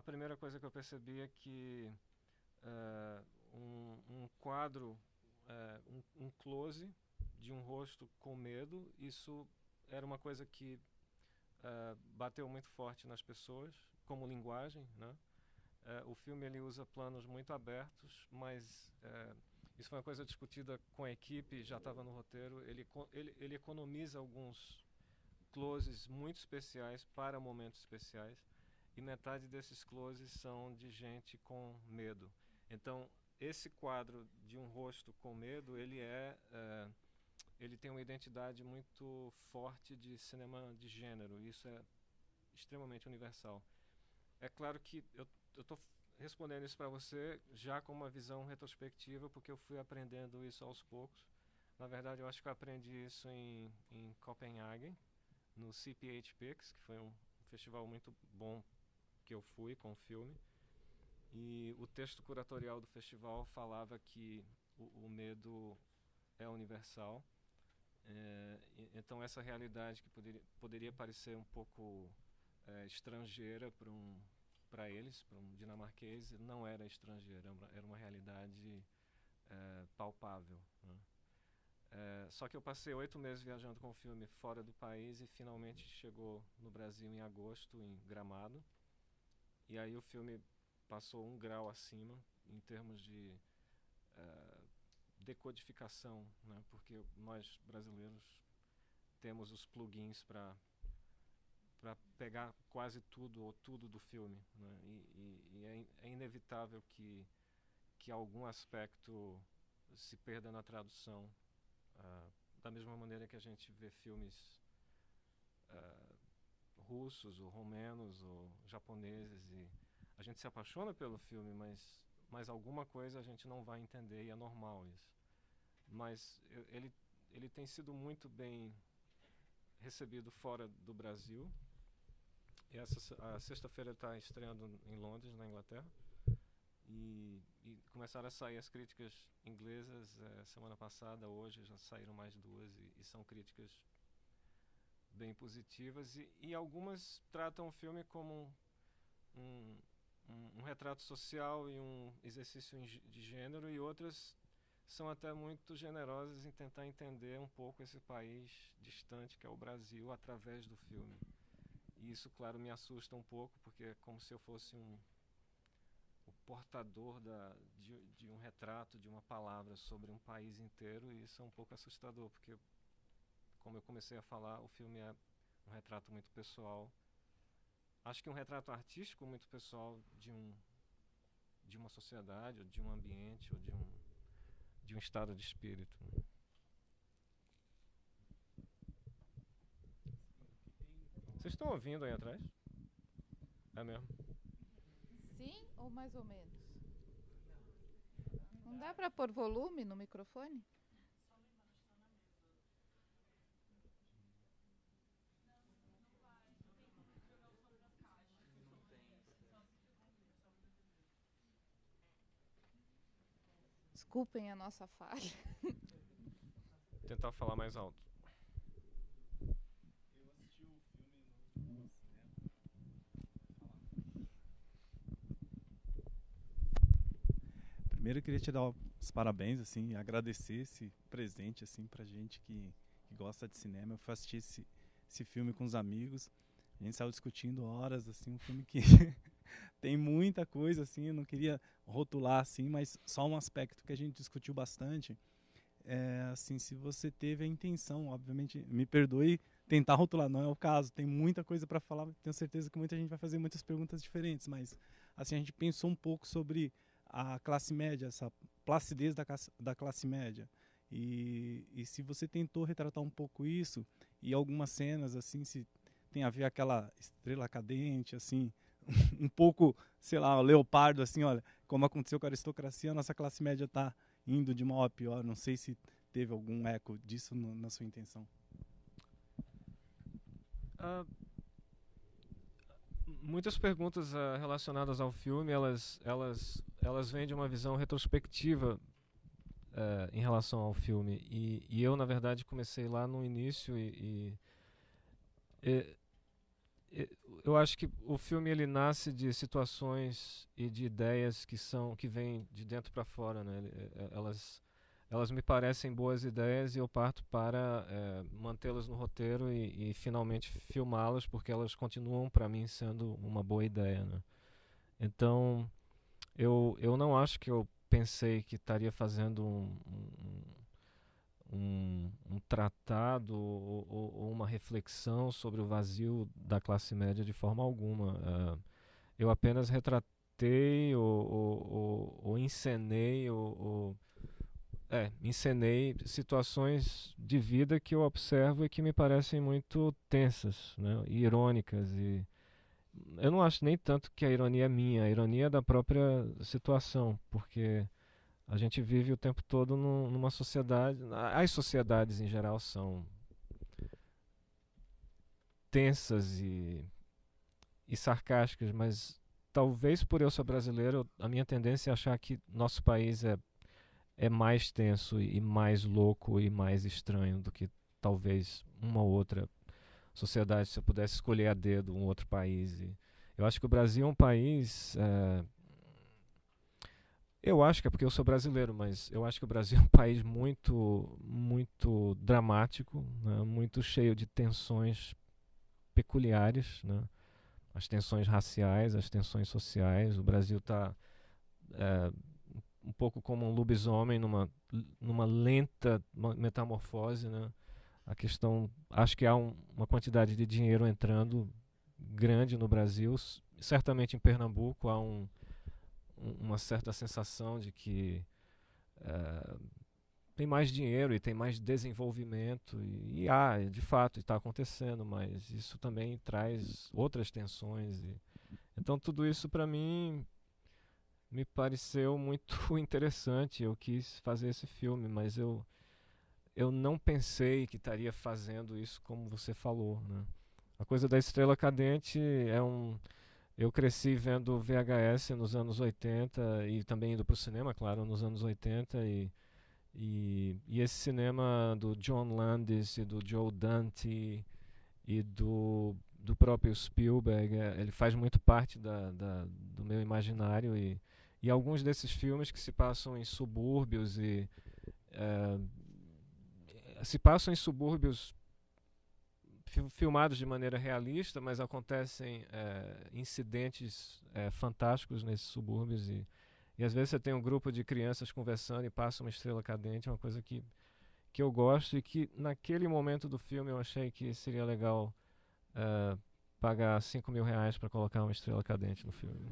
primeira coisa que eu percebi é que um quadro, um close de um rosto com medo, isso era uma coisa que bateu muito forte nas pessoas, como linguagem, né? O filme ele usa planos muito abertos, mas isso foi uma coisa discutida com a equipe, já estava no roteiro. Ele economiza alguns closes muito especiais para momentos especiais, e metade desses closes são de gente com medo. Então, esse quadro de um rosto com medo, ele tem uma identidade muito forte de cinema de gênero. Isso é extremamente universal. É claro que eu estou respondendo isso para você já com uma visão retrospectiva, porque eu fui aprendendo isso aos poucos. Na verdade, eu acho que eu aprendi isso em Copenhague, no CPHPix, que foi um festival muito bom que eu fui com o filme. E o texto curatorial do festival falava que o medo é universal. Então essa realidade que poderia parecer um pouco estrangeira para eles, para um dinamarquês, não era estrangeira, era uma realidade palpável, né? Só que eu passei 8 meses viajando com o filme fora do país e finalmente chegou no Brasil em agosto, em Gramado. E aí o filme passou um grau acima em termos de decodificação, né? Porque nós brasileiros temos os plugins para pegar quase tudo ou tudo do filme, né? E é inevitável que algum aspecto se perda na tradução, da mesma maneira que a gente vê filmes russos ou romenos ou japoneses e a gente se apaixona pelo filme, mas alguma coisa a gente não vai entender e é normal isso. Mas ele tem sido muito bem recebido fora do Brasil. E a sexta-feira está estreando em Londres, na Inglaterra. E começaram a sair as críticas inglesas semana passada, hoje já saíram mais duas e são críticas bem positivas. E algumas tratam o filme como um retrato social e um exercício de gênero, e outras são até muito generosas em tentar entender um pouco esse país distante que é o Brasil através do filme. E isso, claro, me assusta um pouco, porque é como se eu fosse o portador de um retrato, de uma palavra sobre um país inteiro, e isso é um pouco assustador, porque, como eu comecei a falar, o filme é um retrato muito pessoal. Acho que um retrato artístico muito pessoal de uma sociedade, ou de um ambiente, ou de um estado de espírito. Vocês estão ouvindo aí atrás? É mesmo? Sim ou mais ou menos? Não dá para pôr volume no microfone? Desculpem a nossa falha. Vou tentar falar mais alto. Eu assisti o filme no cinema. Primeiro eu queria te dar os parabéns, assim, e agradecer esse presente, assim, pra gente que gosta de cinema. Eu fui assistir esse filme com os amigos. A gente saiu discutindo horas, assim, um filme que tem muita coisa, assim, eu não queria rotular, assim, mas só um aspecto que a gente discutiu bastante. Assim, se você teve a intenção, obviamente, me perdoe tentar rotular, não é o caso, tem muita coisa para falar, tenho certeza que muita gente vai fazer muitas perguntas diferentes, mas assim, a gente pensou um pouco sobre a classe média, essa placidez da classe média, e se você tentou retratar um pouco isso, e algumas cenas, assim, se tem a ver aquela estrela cadente, assim, um pouco, sei lá, o leopardo, assim, olha, como aconteceu com a aristocracia, a nossa classe média está indo de mal a pior. Não sei se teve algum eco disso na sua intenção. Muitas perguntas relacionadas ao filme, elas vêm de uma visão retrospectiva em relação ao filme. E eu, na verdade, comecei lá no início e eu acho que o filme ele nasce de situações e de ideias que vêm de dentro para fora, né? Elas me parecem boas ideias e eu parto para mantê-las no roteiro e finalmente filmá-las, porque elas continuam para mim sendo uma boa ideia, né? Então eu não acho que eu pensei que estaria fazendo um tratado ou uma reflexão sobre o vazio da classe média de forma alguma. Eu apenas retratei ou encenei encenei situações de vida que eu observo e que me parecem muito tensas, né, e irônicas. E eu não acho nem tanto que a ironia é minha, a ironia é da própria situação, porque a gente vive o tempo todo numa sociedade. As sociedades em geral são tensas e sarcásticas, mas talvez por eu ser brasileiro, a minha tendência é achar que nosso país é mais tenso e mais louco e mais estranho do que talvez uma outra sociedade, se eu pudesse escolher a dedo um outro país. E eu acho que o Brasil é um país. Eu acho que é porque eu sou brasileiro, mas eu acho que o Brasil é um país muito dramático, né, muito cheio de tensões peculiares, né, as tensões raciais, as tensões sociais. O Brasil está um pouco como um lobisomem numa lenta metamorfose, né? A questão, acho que há uma quantidade de dinheiro entrando grande no Brasil, certamente em Pernambuco há uma certa sensação de que tem mais dinheiro e tem mais desenvolvimento e de fato está acontecendo, mas isso também traz outras tensões então tudo isso para mim me pareceu muito interessante. Eu quis fazer esse filme, mas eu não pensei que estaria fazendo isso como você falou, né? A coisa da Estrela Cadente eu cresci vendo VHS nos anos 80 e também indo para o cinema, claro, nos anos 80 e esse cinema do John Landis e do Joe Dante e do próprio Spielberg, ele faz muito parte do meu imaginário e alguns desses filmes que se passam em subúrbios se passam em subúrbios filmados de maneira realista, mas acontecem incidentes fantásticos nesses subúrbios e às vezes você tem um grupo de crianças conversando e passa uma estrela cadente, é uma coisa que eu gosto e que naquele momento do filme eu achei que seria legal pagar R$ 5.000 para colocar uma estrela cadente no filme.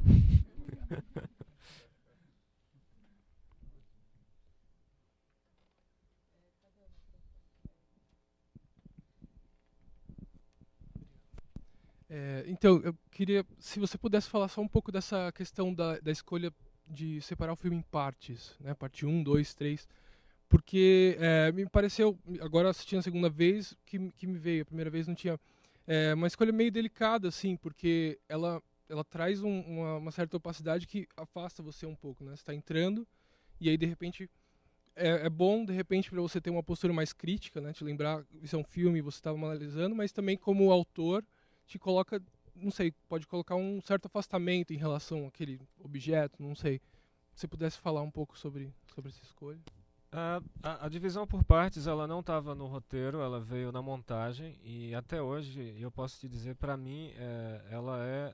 Então, eu queria, se você pudesse falar só um pouco dessa questão da escolha de separar o filme em partes, né? Parte 1, 2, 3, porque me pareceu, agora assistindo a segunda vez, que me veio, a primeira vez não tinha, uma escolha meio delicada, assim, porque ela traz uma certa opacidade que afasta você um pouco, né? Você está entrando e aí, de repente, é bom, de repente, para você ter uma postura mais crítica, né? Te lembrar, isso é um filme, você estava analisando, mas também como autor te coloca, não sei, pode colocar um certo afastamento em relação àquele objeto, não sei. Se você pudesse falar um pouco sobre essa escolha. A divisão por partes, ela não estava no roteiro, ela veio na montagem e até hoje, eu posso te dizer, para mim,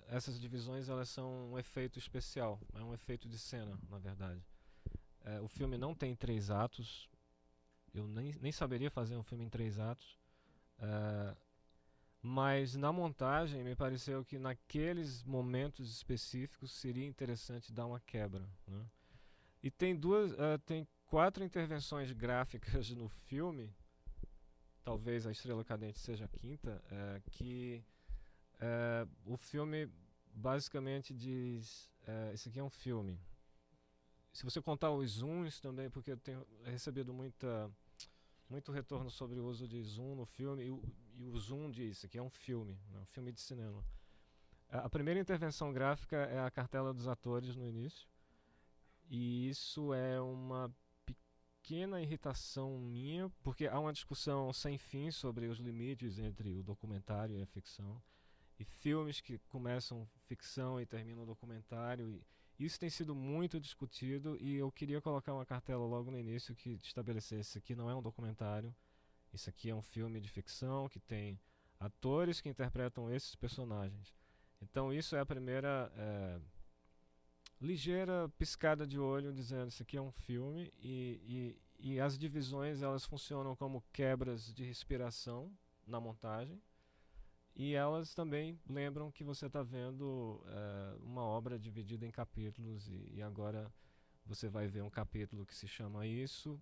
essas divisões elas são um efeito especial, é um efeito de cena, na verdade. O filme não tem 3 atos, eu nem saberia fazer um filme em 3 atos, mas na montagem me pareceu que naqueles momentos específicos seria interessante dar uma quebra, né? E tem 4 intervenções gráficas no filme, talvez a Estrela Cadente seja a quinta, que o filme basicamente diz, esse aqui é um filme. Se você contar os zooms também, porque eu tenho recebido muito retorno sobre o uso de zoom no filme, e o zoom diz, aqui é um filme, né, um filme de cinema. A primeira intervenção gráfica é a cartela dos atores no início, e isso é uma pequena irritação minha, porque há uma discussão sem fim sobre os limites entre o documentário e a ficção, e filmes que começam ficção e terminam documentário. E isso tem sido muito discutido e eu queria colocar uma cartela logo no início que estabelecesse: isso aqui não é um documentário, isso aqui é um filme de ficção que tem atores que interpretam esses personagens. Então isso é a primeira ligeira piscada de olho dizendo: isso aqui é um filme. E as divisões, elas funcionam como quebras de respiração na montagem, e elas também lembram que você está vendo uma obra dividida em capítulos, e agora você vai ver um capítulo que se chama isso,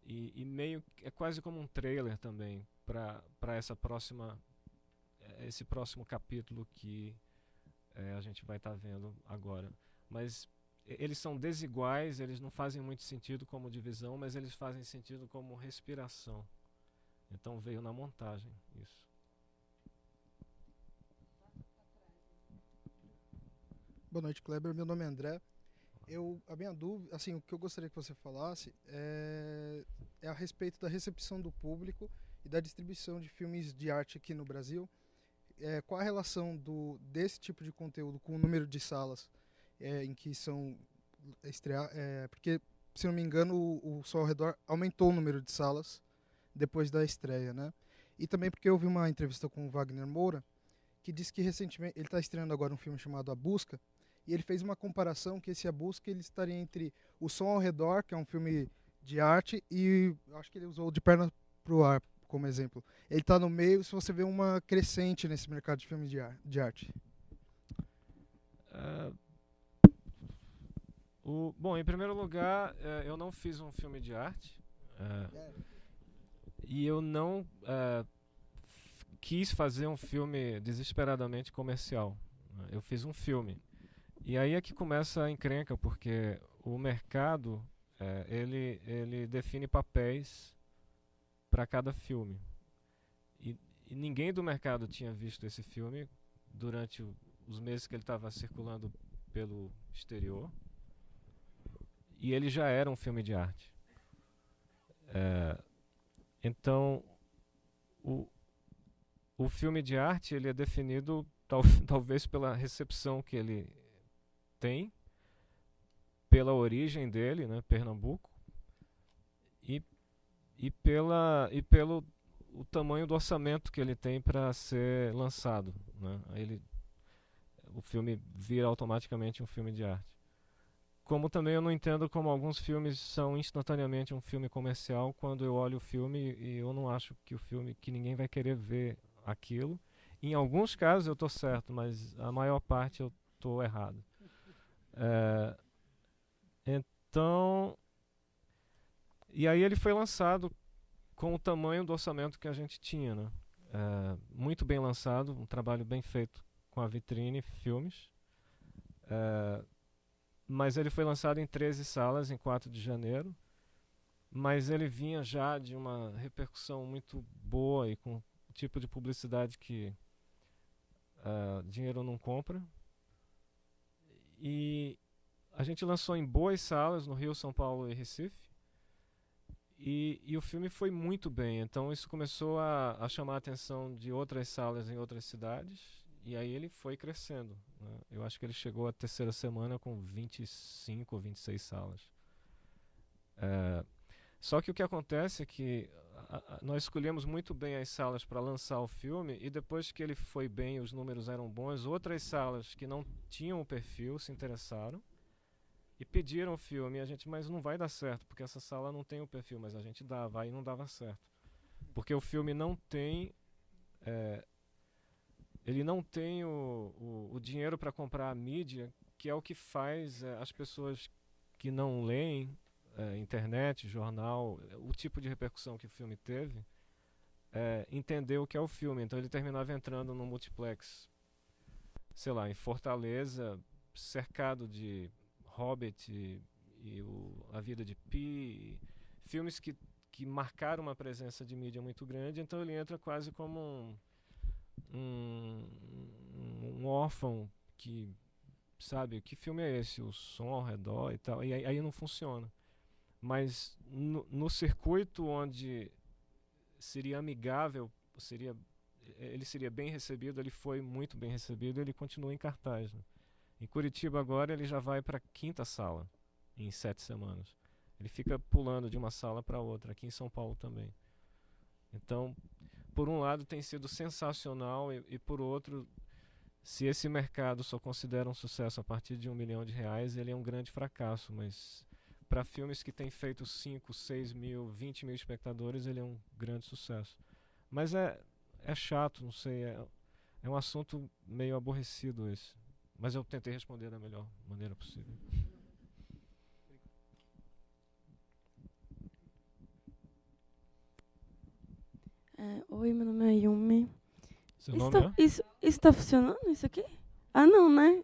e meio é quase como um trailer também para esse próximo capítulo que a gente vai estar vendo agora. Mas eles são desiguais, eles não fazem muito sentido como divisão, mas eles fazem sentido como respiração. Então veio na montagem isso. Boa noite, Kleber. Meu nome é André. A minha dúvida, assim, o que eu gostaria que você falasse é a respeito da recepção do público e da distribuição de filmes de arte aqui no Brasil. Qual a relação desse tipo de conteúdo com o número de salas em que são estrear? Porque, se não me engano, o Som ao Redor aumentou o número de salas depois da estreia, né? E também porque eu vi uma entrevista com o Wagner Moura, que disse que recentemente ele está estreando agora um filme chamado A Busca, e ele fez uma comparação que esse A Busca ele estaria entre o Som ao Redor, que é um filme de arte, e acho que ele usou De Perna pro Ar como exemplo. Ele está no meio, se você vê uma crescente nesse mercado de filmes de arte. Bom, em primeiro lugar, eu não fiz um filme de arte, e eu não quis fazer um filme desesperadamente comercial. Eu fiz um filme. E aí é que começa a encrenca, porque o mercado ele define papéis para cada filme. E ninguém do mercado tinha visto esse filme durante os meses que ele estava circulando pelo exterior. E ele já era um filme de arte. Então, o filme de arte ele é definido talvez pela recepção que ele tem, pela origem dele, né, Pernambuco, e pelo o tamanho do orçamento que ele tem para ser lançado, né? O filme vira automaticamente um filme de arte. Como também eu não entendo como alguns filmes são instantaneamente um filme comercial quando eu olho o filme e eu não acho que ninguém vai querer ver aquilo. Em alguns casos eu estou certo, mas a maior parte eu estou errado. Então, e aí ele foi lançado com o tamanho do orçamento que a gente tinha, né? Muito bem lançado, um trabalho bem feito com a Vitrine Filmes. Mas ele foi lançado em 13 salas em 4 de janeiro, mas ele vinha já de uma repercussão muito boa e com o tipo de publicidade que dinheiro não compra. E a gente lançou em boas salas no Rio, São Paulo e Recife, e o filme foi muito bem. Então isso começou a chamar a atenção de outras salas em outras cidades, e aí ele foi crescendo, né? Eu acho que ele chegou à terceira semana com 25 ou 26 salas. Só que o que acontece é que nós escolhemos muito bem as salas para lançar o filme, e depois que ele foi bem, os números eram bons, outras salas que não tinham o perfil se interessaram e pediram o filme. Mas não vai dar certo, porque essa sala não tem o perfil. Mas a gente dava, aí não dava certo. Porque o filme não tem... ele não tem o dinheiro para comprar a mídia, que é o que faz as pessoas que não leem internet, jornal, o tipo de repercussão que o filme teve, entender o que é o filme. Então ele terminava entrando no multiplex, sei lá, em Fortaleza, cercado de Hobbit e A Vida de Pi, filmes que marcaram uma presença de mídia muito grande. Então ele entra quase como um órfão que sabe, que filme é esse? O Som ao Redor e tal. E aí não funciona. Mas no circuito onde seria amigável, seria ele seria bem recebido, ele foi muito bem recebido, ele continua em cartaz, né? Em Curitiba agora ele já vai para a 5ª sala em 7 semanas. Ele fica pulando de uma sala para outra, aqui em São Paulo também. Então, por um lado tem sido sensacional e por outro, se esse mercado só considera um sucesso a partir de R$1 milhão, ele é um grande fracasso, mas para filmes que têm feito 5, 6 mil, 20 mil espectadores, ele é um grande sucesso. Mas é chato, não sei, é um assunto meio aborrecido esse. Mas eu tentei responder da melhor maneira possível. Oi, meu nome é Yumi. Seu nome é? Isso tá funcionando, isso aqui? Ah, não, né?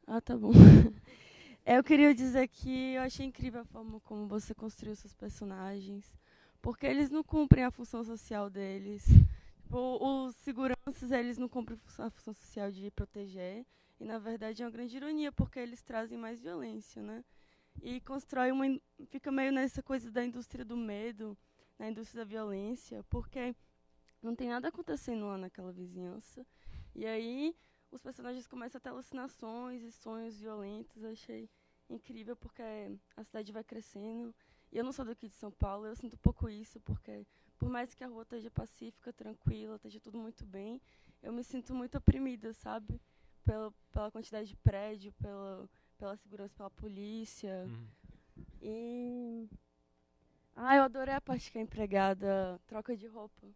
Ah, tá bom. Eu queria dizer que eu achei incrível a forma como você construiu seus personagens, porque eles não cumprem a função social deles. Os seguranças, eles não cumprem a função social de proteger, e na verdade é uma grande ironia, porque eles trazem mais violência, né? E fica meio nessa coisa da indústria do medo, na indústria da violência, porque não tem nada acontecendo lá naquela vizinhança. E aí os personagens começam a ter alucinações e sonhos violentos. Eu achei incrível, porque a cidade vai crescendo. E eu não sou daqui de São Paulo, eu sinto um pouco isso, porque por mais que a rua esteja pacífica, tranquila, esteja tudo muito bem, eu me sinto muito oprimida, sabe? Pela quantidade de prédio, pela segurança, pela polícia. E eu adorei a parte que a empregada troca de roupa,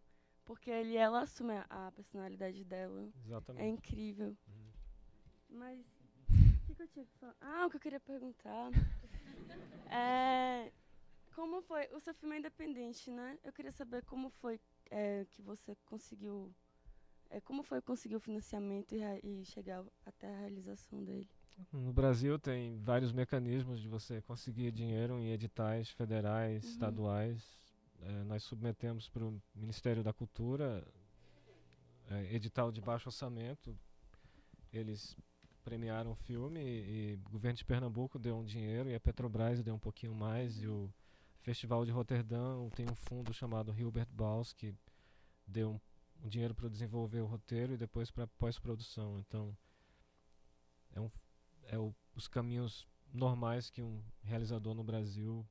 porque ela assume a personalidade dela. Exatamente. É incrível. Mas o que eu tinha que falar? O que eu queria perguntar como foi? O seu filme é independente, né? Eu queria saber como foi que você conseguiu. Como foi conseguir o financiamento e chegar até a realização dele? No Brasil tem vários mecanismos de você conseguir dinheiro em editais federais, estaduais. Nós submetemos para o Ministério da Cultura edital de baixo orçamento. Eles premiaram o filme e o governo de Pernambuco deu um dinheiro e a Petrobras deu um pouquinho mais, e o Festival de Roterdã tem um fundo chamado Hilbert Baus que deu um dinheiro para desenvolver o roteiro e depois para pós-produção. Então os caminhos normais que um realizador no Brasil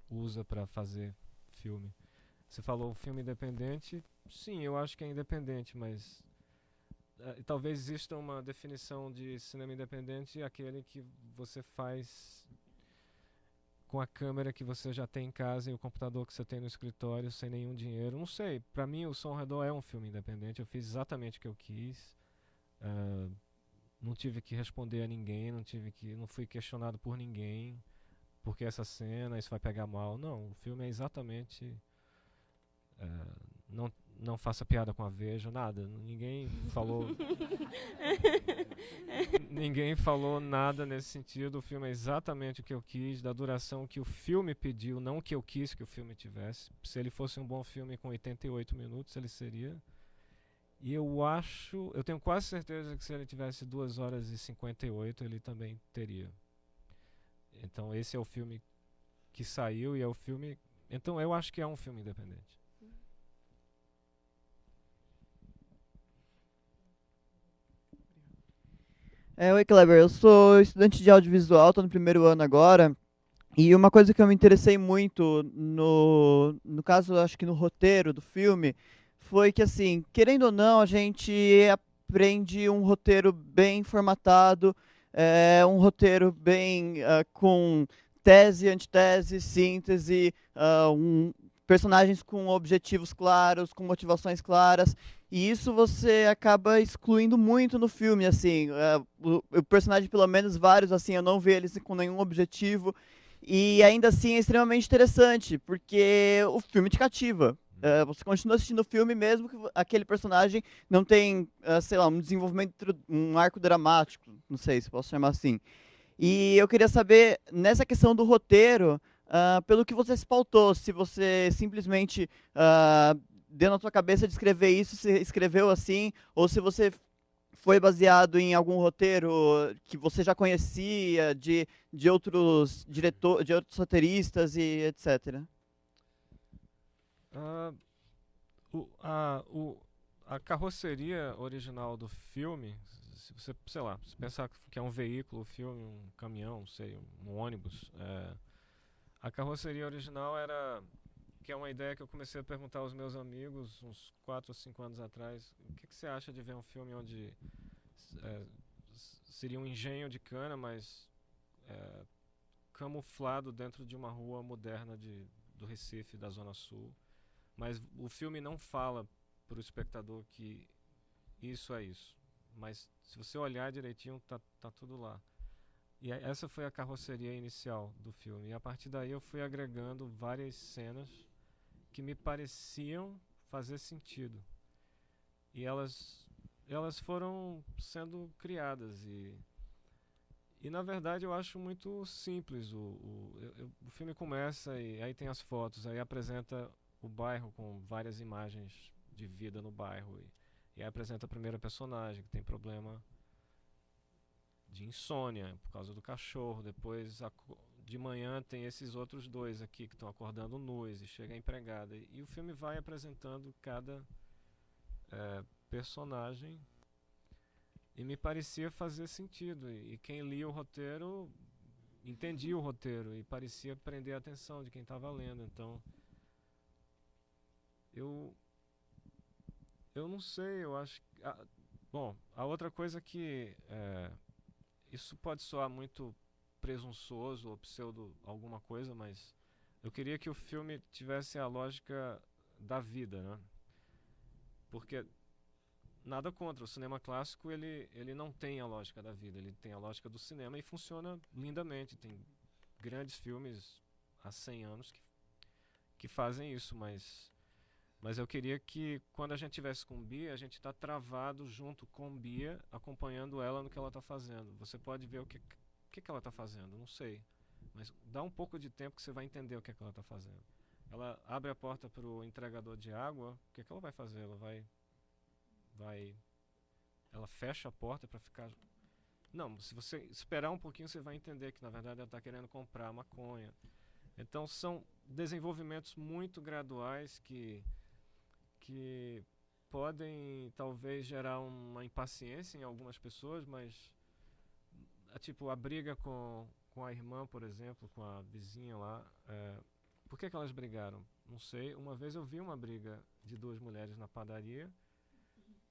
usa para fazer filme. Você falou filme independente? Sim, eu acho que é independente, mas talvez exista uma definição de cinema independente, aquele que você faz com a câmera que você já tem em casa e o computador que você tem no escritório, sem nenhum dinheiro. Não sei, para mim o Som ao Redor é um filme independente, eu fiz exatamente o que eu quis. Não tive que responder a ninguém, não fui questionado por ninguém, porque essa cena, isso vai pegar mal. Não, o filme é exatamente... não faça piada com a Veja, nada. Ninguém falou... ninguém falou nada nesse sentido. O filme é exatamente o que eu quis, da duração que o filme pediu, não o que eu quis que o filme tivesse. Se ele fosse um bom filme com 88 minutos, ele seria... E eu tenho quase certeza que se ele tivesse 2 horas e 58, ele também teria. Então esse é o filme que saiu e é o filme... Então eu acho que é um filme independente. Oi, Kleber, eu sou estudante de audiovisual, estou no 1º ano agora. E uma coisa que eu me interessei muito, no caso, acho que no roteiro do filme, foi que, assim, querendo ou não, a gente aprende um roteiro bem formatado, um roteiro bem com tese, antitese, síntese, personagens com objetivos claros, com motivações claras, e isso você acaba excluindo muito no filme, assim, o personagem, pelo menos vários, assim, eu não vi eles com nenhum objetivo, e ainda assim é extremamente interessante, porque o filme te cativa. Você continua assistindo o filme mesmo que aquele personagem não tem, sei lá, um desenvolvimento, um arco dramático, não sei se posso chamar assim. E eu queria saber, nessa questão do roteiro, pelo que você se pautou, se você simplesmente deu na sua cabeça de escrever isso, se escreveu assim, ou se você foi baseado em algum roteiro que você já conhecia, de outros diretores, de outros roteiristas e etc. A carroceria original do filme, se você, sei lá, se pensar que é um veículo, um filme, um caminhão, não sei, um ônibus, a carroceria original era, que é uma ideia que eu comecei a perguntar aos meus amigos uns 4 ou 5 anos atrás, o que você acha de ver um filme onde seria um engenho de cana, mas camuflado dentro de uma rua moderna do Recife, da Zona Sul, mas o filme não fala para o espectador que isso é isso, mas se você olhar direitinho tá tudo lá. E essa foi a carroceria inicial do filme, e a partir daí eu fui agregando várias cenas que me pareciam fazer sentido, e elas foram sendo criadas, e na verdade eu acho muito simples. O filme começa e aí tem as fotos, aí apresenta o bairro com várias imagens de vida no bairro, e aí apresenta a primeira personagem que tem problema de insônia por causa do cachorro. Depois de manhã tem esses outros dois aqui que estão acordando nus, e chega a empregada, e o filme vai apresentando cada personagem, e me parecia fazer sentido, e quem lia o roteiro entendia o roteiro e parecia prender a atenção de quem estava lendo. Então eu não sei, eu acho que, bom, a outra coisa que isso pode soar muito presunçoso ou pseudo alguma coisa, mas eu queria que o filme tivesse a lógica da vida, né? Porque nada contra, o cinema clássico ele não tem a lógica da vida, ele tem a lógica do cinema e funciona lindamente. Tem grandes filmes há 100 anos que fazem isso, mas eu queria que quando a gente tivesse com Bia, a gente está travado junto com Bia, acompanhando ela no que ela está fazendo. Você pode ver o que ela está fazendo, não sei, mas dá um pouco de tempo que você vai entender o que ela está fazendo. Ela abre a porta para o entregador de água, o que ela vai fazer? Ela fecha a porta para ficar... Não, se você esperar um pouquinho, você vai entender que na verdade ela está querendo comprar maconha. Então são desenvolvimentos muito graduais que podem talvez gerar uma impaciência em algumas pessoas, mas tipo a briga com a irmã, por exemplo, com a vizinha lá, por que elas brigaram? Não sei. Uma vez eu vi uma briga de 2 mulheres na padaria,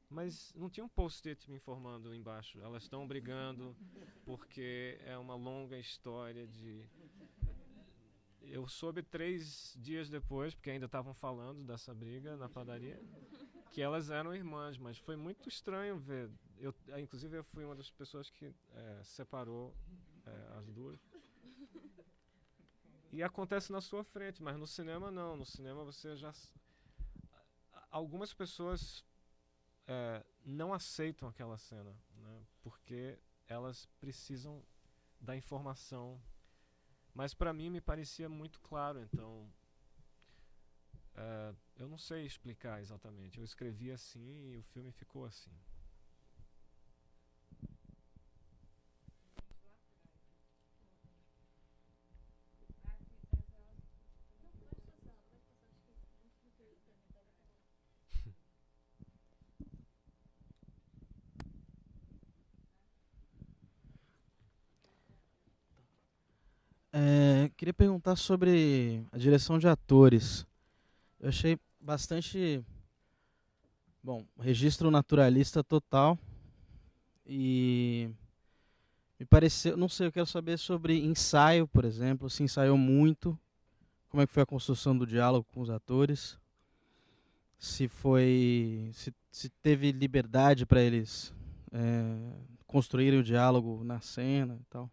mas não tinha um post-it me informando embaixo. Elas estão brigando porque é uma longa história de... Eu soube 3 dias depois, porque ainda estavam falando dessa briga na padaria, que elas eram irmãs, mas foi muito estranho ver. Inclusive eu fui uma das pessoas que separou as duas. E acontece na sua frente, mas no cinema não. No cinema você já... Algumas pessoas não aceitam aquela cena, né, porque elas precisam da informação. Mas para mim me parecia muito claro, então eu não sei explicar exatamente. Eu escrevi assim e o filme ficou assim. Queria perguntar sobre a direção de atores. Eu achei bastante... Bom, registro naturalista total. E me pareceu... Não sei, eu quero saber sobre ensaio, por exemplo. Se ensaiou muito. Como é que foi a construção do diálogo com os atores. Se teve liberdade para eles construírem o diálogo na cena e tal.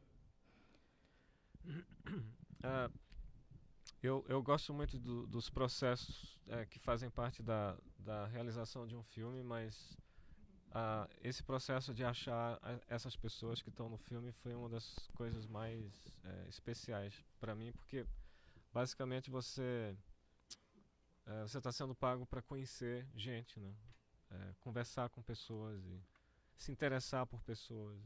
Eu gosto muito dos processos que fazem parte da realização de um filme, mas esse processo de achar essas pessoas que estão no filme foi uma das coisas mais especiais para mim, porque basicamente você está sendo pago para conhecer gente, né? Conversar com pessoas e se interessar por pessoas.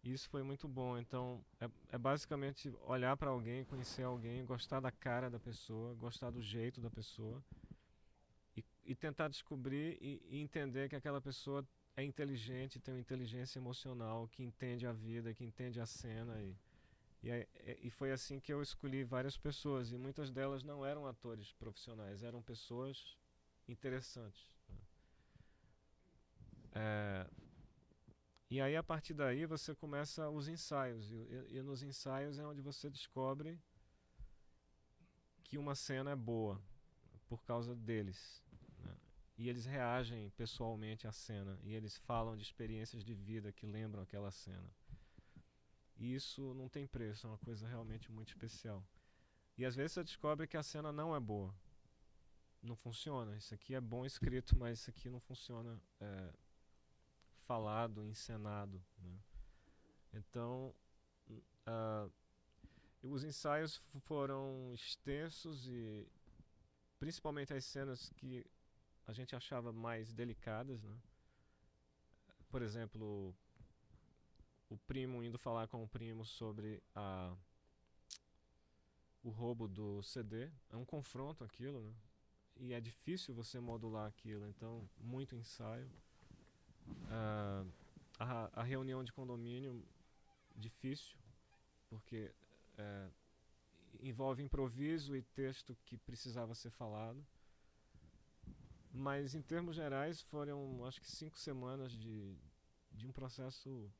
Isso foi muito bom. Então é basicamente olhar para alguém, conhecer alguém, gostar da cara da pessoa, gostar do jeito da pessoa e tentar descobrir e entender que aquela pessoa é inteligente, tem uma inteligência emocional, que entende a vida, que entende a cena. E foi assim que eu escolhi várias pessoas, e muitas delas não eram atores profissionais, eram pessoas interessantes. E aí, a partir daí, você começa os ensaios, e nos ensaios é onde você descobre que uma cena é boa, por causa deles, né? E eles reagem pessoalmente à cena, e eles falam de experiências de vida que lembram aquela cena. E isso não tem preço, é uma coisa realmente muito especial. E às vezes você descobre que a cena não é boa, não funciona. Isso aqui é bom escrito, mas isso aqui não funciona falado, encenado, né? Então, os ensaios foram extensos, e principalmente as cenas que a gente achava mais delicadas, né? Por exemplo, o primo indo falar com o primo sobre o roubo do CD. É um confronto aquilo, né? E é difícil você modular aquilo, então muito ensaio. A reunião de condomínio, difícil, porque envolve improviso e texto que precisava ser falado. Mas em termos gerais foram, acho que 5 semanas de um processo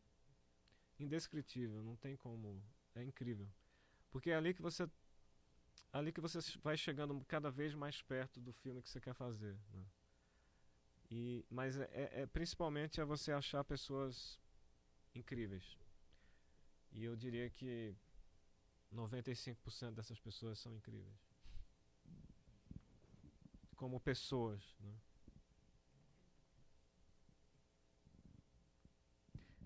indescritível, não tem como, é incrível. Porque é ali que você vai chegando cada vez mais perto do filme que você quer fazer, né? Mas principalmente é você achar pessoas incríveis. E eu diria que 95% dessas pessoas são incríveis como pessoas, né?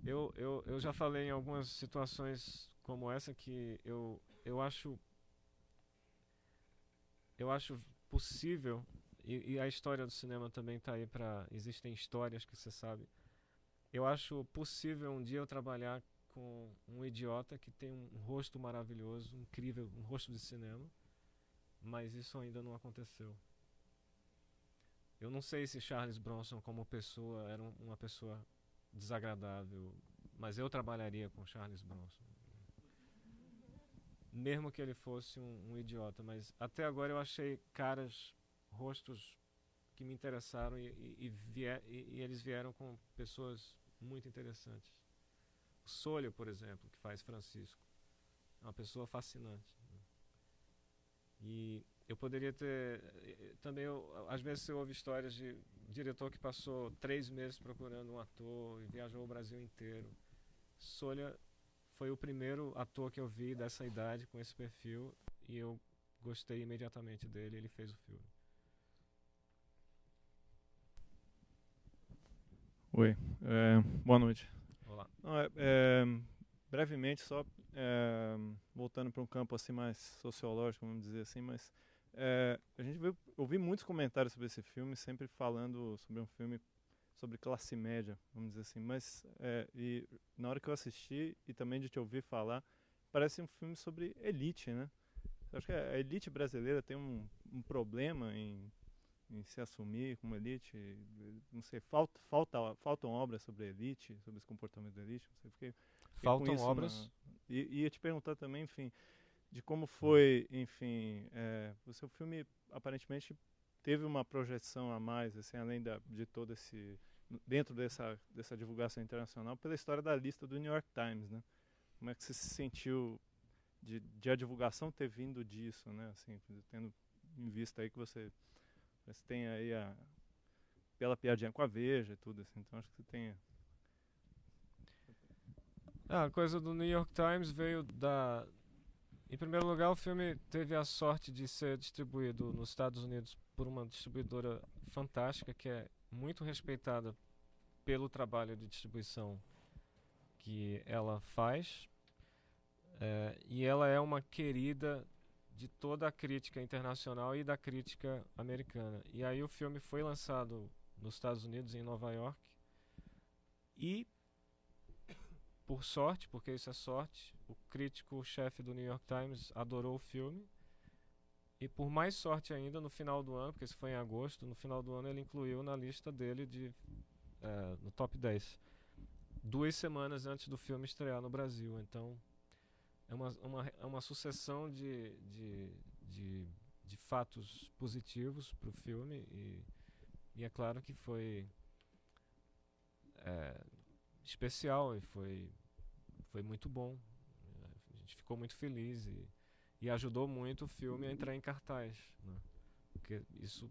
Eu já falei em algumas situações como essa que eu acho possível, e a história do cinema também está aí existem histórias que você sabe. Eu acho possível um dia eu trabalhar com um idiota que tem um rosto maravilhoso, incrível, um rosto de cinema, mas isso ainda não aconteceu. Eu não sei se Charles Bronson como pessoa era uma pessoa desagradável, mas eu trabalharia com Charles Bronson, mesmo que ele fosse um idiota. Mas até agora eu achei rostos que me interessaram, e eles vieram com pessoas muito interessantes. O Solho, por exemplo, que faz Francisco, é uma pessoa fascinante, né? E eu poderia ter também, às vezes você ouve histórias de diretor que passou 3 meses procurando um ator e viajou o Brasil inteiro. Solha foi o primeiro ator que eu vi dessa idade, com esse perfil, e eu gostei imediatamente dele, ele fez o filme. Oi, boa noite. Olá. Não, brevemente, só voltando para um campo assim mais sociológico, vamos dizer assim, mas a gente ouvi muitos comentários sobre esse filme, sempre falando sobre um filme sobre classe média, vamos dizer assim, mas e na hora que eu assisti e também de te ouvir falar, parece um filme sobre elite, né? Eu acho que a elite brasileira tem um problema em se assumir como elite, não sei, faltam obras sobre a elite, sobre esse comportamento da elite, não sei, fiquei faltam obras. E ia te perguntar também, enfim, de como foi, enfim, o seu filme aparentemente teve uma projeção a mais, assim, além de todo dentro dessa divulgação internacional, pela história da lista do New York Times, né? Como é que você se sentiu de a divulgação ter vindo disso, né? Assim, tendo em vista aí que você tem aí pela piadinha com a Veja e tudo assim, então acho que você tem... A coisa do New York Times veio em primeiro lugar, o filme teve a sorte de ser distribuído nos Estados Unidos por uma distribuidora fantástica, que é muito respeitada pelo trabalho de distribuição que ela faz, e ela é uma querida de toda a crítica internacional e da crítica americana. E aí o filme foi lançado nos Estados Unidos, em Nova York, e por sorte, porque isso é sorte, o crítico-chefe do New York Times adorou o filme E por mais sorte ainda, no final do ano, porque isso foi em agosto, no final do ano ele incluiu na lista dele no top 10. 2 semanas antes do filme estrear no Brasil. Então, é uma sucessão de fatos positivos para o filme. E é claro que foi especial e foi muito bom. A gente ficou muito feliz e ajudou muito o filme a entrar em cartaz, né? Porque isso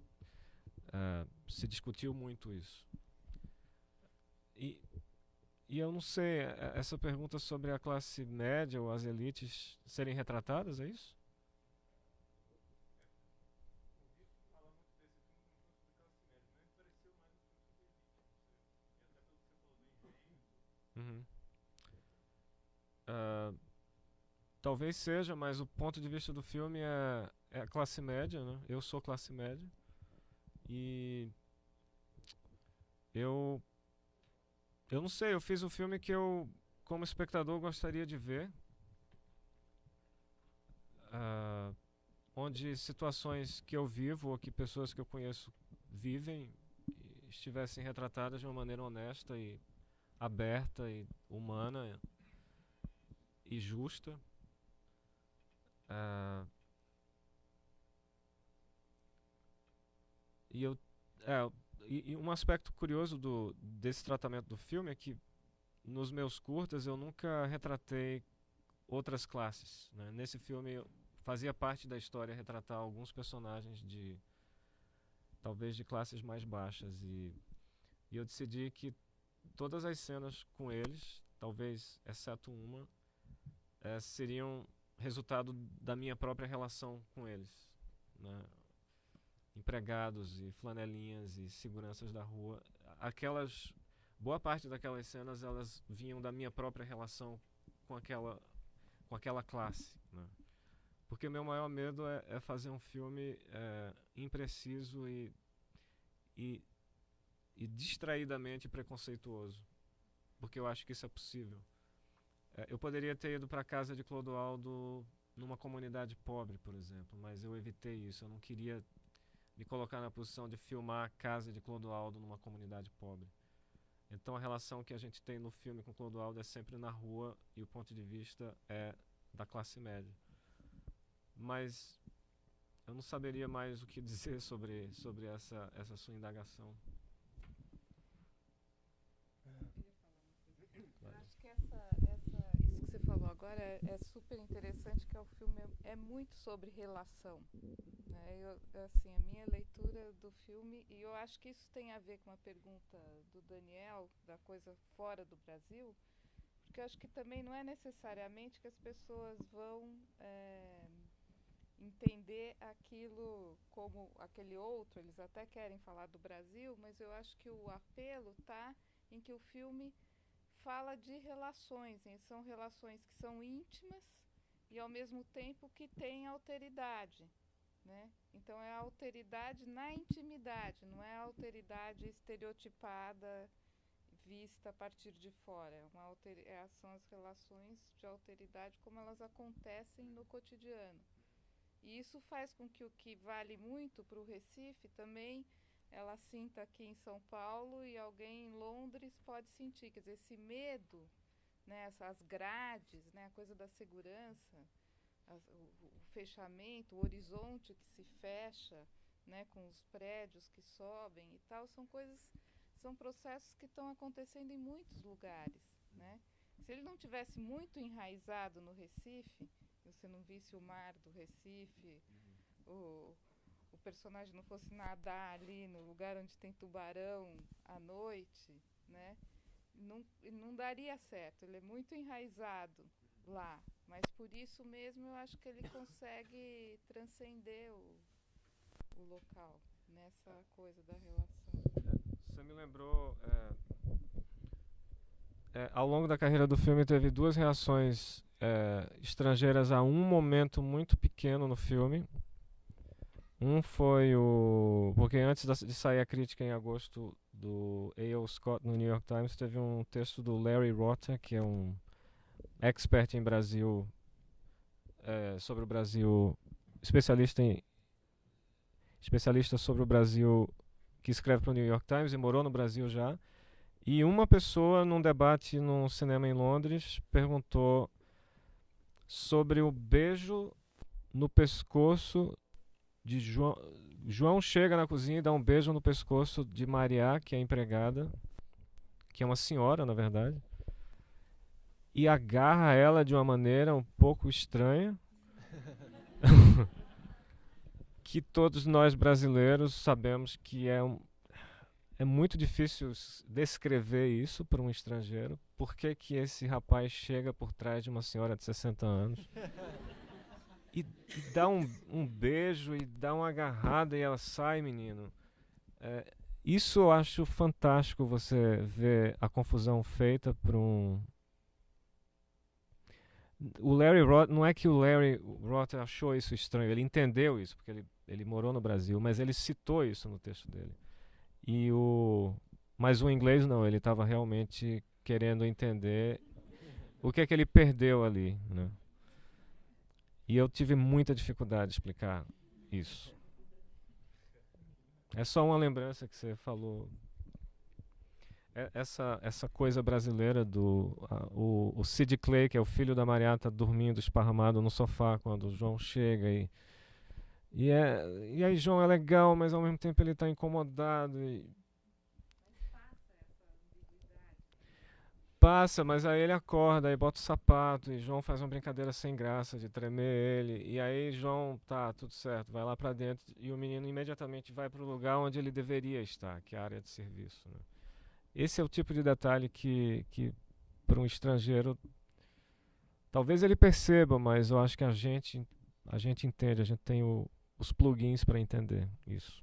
se discutiu muito isso. E eu não sei, essa pergunta sobre a classe média ou as elites serem retratadas, é isso? Uhum. Talvez seja, mas o ponto de vista do filme é a classe média, né? Eu sou classe média e eu não sei, eu fiz o filme que eu, como espectador, gostaria de ver, onde situações que eu vivo ou que pessoas que eu conheço vivem estivessem retratadas de uma maneira honesta e aberta e humana e justa. E um aspecto curioso desse tratamento do filme é que nos meus curtas eu nunca retratei outras classes, né? Nesse filme fazia parte da história retratar alguns personagens talvez de classes mais baixas e eu decidi que todas as cenas com eles, talvez exceto uma, seriam resultado da minha própria relação com eles, né? Empregados e flanelinhas e seguranças da rua. Boa parte daquelas cenas elas vinham da minha própria relação com aquela classe, né? Porque o meu maior medo é fazer um filme impreciso e distraidamente preconceituoso, porque eu acho que isso é possível. Eu poderia ter ido para a casa de Clodoaldo numa comunidade pobre, por exemplo, mas eu evitei isso. Eu não queria me colocar na posição de filmar a casa de Clodoaldo numa comunidade pobre. Então a relação que a gente tem no filme com Clodoaldo é sempre na rua e o ponto de vista é da classe média. Mas eu não saberia mais o que dizer sobre essa sua indagação. Acho que isso que você falou agora é super interessante, que o filme é muito sobre relação, né? Assim, a minha leitura do filme, e eu acho que isso tem a ver com a pergunta do Daniel, da coisa fora do Brasil, porque eu acho que também não é necessariamente que as pessoas vão entender aquilo como aquele outro, eles até querem falar do Brasil, mas eu acho que o apelo está em que o filme fala de relações, e são relações que são íntimas e ao mesmo tempo que têm alteridade, né? Então é a alteridade na intimidade, não é a alteridade estereotipada vista a partir de fora. São as relações de alteridade como elas acontecem no cotidiano. E isso faz com que o que vale muito para o Recife também ela sinta aqui em São Paulo e alguém em Londres pode sentir. Quer dizer, esse medo, né, essas grades, né, a coisa da segurança, o fechamento, o horizonte que se fecha, né, com os prédios que sobem e tal, são processos que estão acontecendo em muitos lugares, né? Se ele não tivesse muito enraizado no Recife, você não visse o mar do Recife, o personagem não fosse nadar ali no lugar onde tem tubarão à noite, né? Não daria certo. Ele é muito enraizado lá, mas por isso mesmo eu acho que ele consegue transcender o local nessa coisa da relação. Você me lembrou, ao longo da carreira do filme teve 2 reações estrangeiras a um momento muito pequeno no filme. Um foi porque antes de sair a crítica em agosto do A.O. Scott no New York Times, teve um texto do Larry Rota, que é um expert em Brasil, sobre o Brasil, especialista especialista sobre o Brasil, que escreve para o New York Times e morou no Brasil já. E uma pessoa, num debate num cinema em Londres, perguntou sobre o beijo no pescoço de João. João chega na cozinha e dá um beijo no pescoço de Mariá, que é a empregada, que é uma senhora, na verdade, e agarra ela de uma maneira um pouco estranha, que todos nós brasileiros sabemos que é muito difícil descrever isso para um estrangeiro. Por que esse rapaz chega por trás de uma senhora de 60 anos e dá um beijo e dá uma agarrada e ela sai, menino? Isso eu acho fantástico, você ver a confusão feita por um... O Larry Roth, não é que o Larry Roth achou isso estranho, ele entendeu isso, porque ele morou no Brasil, mas ele citou isso no texto dele. Mas o inglês não, ele estava realmente querendo entender o que é que ele perdeu ali, né? E eu tive muita dificuldade de explicar isso. É só uma lembrança que você falou. Essa coisa brasileira o Sid Clay, que é o filho da Mariá, tá dormindo esparramado no sofá quando o João chega e aí João é legal, mas ao mesmo tempo ele está incomodado. Passa, mas aí ele acorda, aí bota o sapato, e João faz uma brincadeira sem graça de tremer ele, e aí João, tá, tudo certo, vai lá pra dentro, e o menino imediatamente vai pro lugar onde ele deveria estar, que é a área de serviço, né? Esse é o tipo de detalhe que para um estrangeiro, talvez ele perceba, mas eu acho que a gente entende, a gente tem os plugins para entender isso.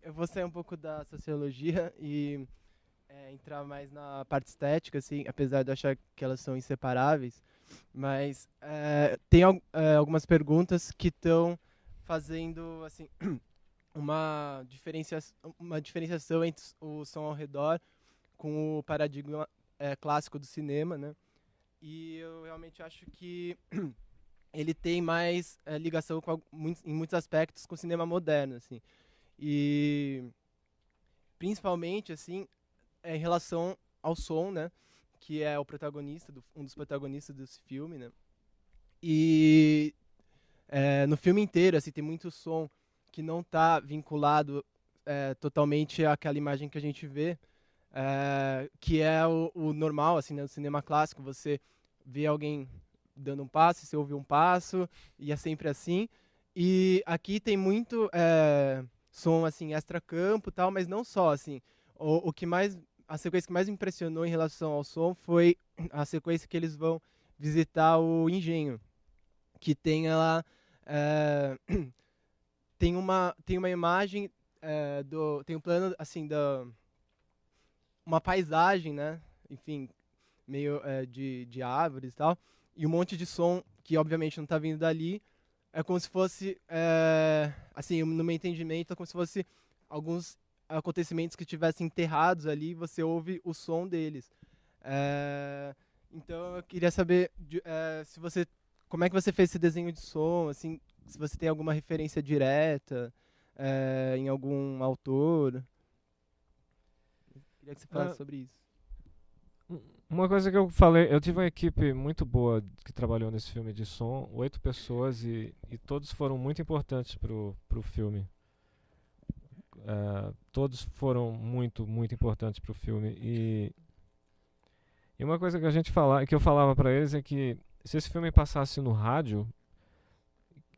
Eu vou sair um pouco da sociologia e entrar mais na parte estética, assim, apesar de eu achar que elas são inseparáveis, mas tem algumas perguntas que estão fazendo assim uma diferenciação entre o som ao redor com o paradigma clássico do cinema, né? E eu realmente acho que ele tem mais ligação em muitos aspectos com o cinema moderno, assim. E principalmente assim em relação ao som, né, que é o protagonista um dos protagonistas desse filme, né? E no filme inteiro assim tem muito som que não está vinculado totalmente àquela imagem que a gente vê, que é o normal, assim, né, no cinema clássico. Você vê alguém dando um passo, você ouve um passo, e é sempre assim. E aqui tem muito som assim extra-campo, tal, mas não só assim. A sequência que mais me impressionou em relação ao som foi a sequência que eles vão visitar o engenho, que tem lá tem uma imagem tem um plano assim uma paisagem, né? Enfim, meio de árvores e tal, e um monte de som que obviamente não está vindo dali. É como se fosse, assim, no meu entendimento, é como se fosse alguns acontecimentos que estivessem enterrados ali, você ouve o som deles. Então eu queria saber como é que você fez esse desenho de som, assim, se você tem alguma referência direta em algum autor. Eu queria que você falasse sobre isso. Uma coisa que eu falei, eu tive uma equipe muito boa que trabalhou nesse filme de som, 8 pessoas, e todos foram muito importantes pro filme. Todos foram muito, muito importantes pro filme. E uma coisa que que eu falava para eles é que se esse filme passasse no rádio,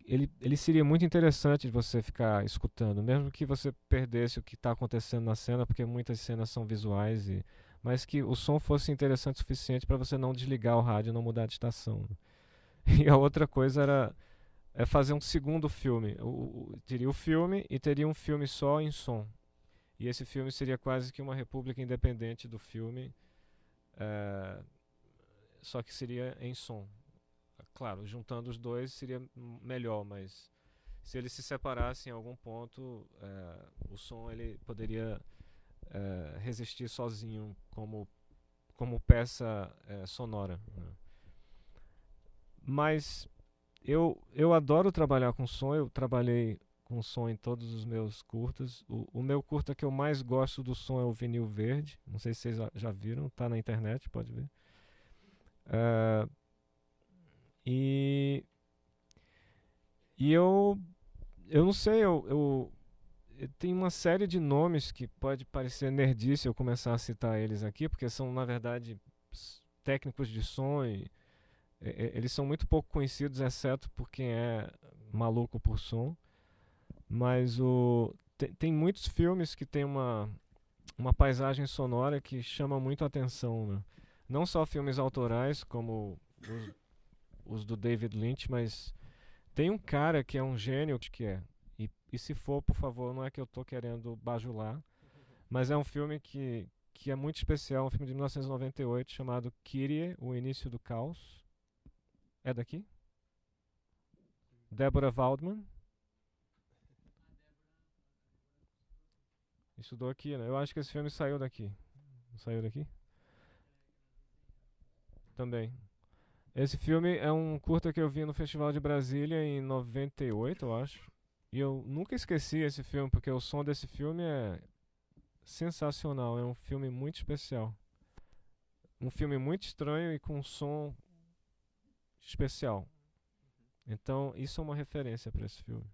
ele seria muito interessante de você ficar escutando, mesmo que você perdesse o que está acontecendo na cena, porque muitas cenas são visuais, mas que o som fosse interessante o suficiente para você não desligar o rádio e não mudar de estação. E a outra coisa é fazer um segundo filme. Teria o filme e teria um filme só em som. E esse filme seria quase que uma república independente do filme, só que seria em som. Claro, juntando os dois seria melhor, mas se eles se separassem em algum ponto, o som ele poderia resistir sozinho como como peça sonora, né? Mas eu adoro trabalhar com som. Eu trabalhei com som em todos os meus curtas. O meu curta que eu mais gosto do som é o Vinil Verde. Não sei se vocês já viram, tá na internet, pode ver. E eu não sei, eu tem uma série de nomes que pode parecer nerdice eu começar a citar eles aqui, porque são, na verdade, técnicos de som e eles são muito pouco conhecidos, exceto por quem é maluco por som. Mas tem muitos filmes que tem uma paisagem sonora que chama muito a atenção, né? Não só filmes autorais, como os do David Lynch, mas tem um cara que é um gênio, que é. E se for, por favor, não é que eu tô querendo bajular, mas é um filme que é muito especial, um filme de 1998 chamado Kyrie, O Início do Caos. É daqui? Deborah Waldman. Estudou aqui, né? Eu acho que esse filme saiu daqui. Não saiu daqui? Também. Esse filme é um curta que eu vi no Festival de Brasília em 98, eu acho. E eu nunca esqueci esse filme, porque o som desse filme é sensacional. É um filme muito especial. Um filme muito estranho e com um som especial. Então, isso é uma referência para esse filme.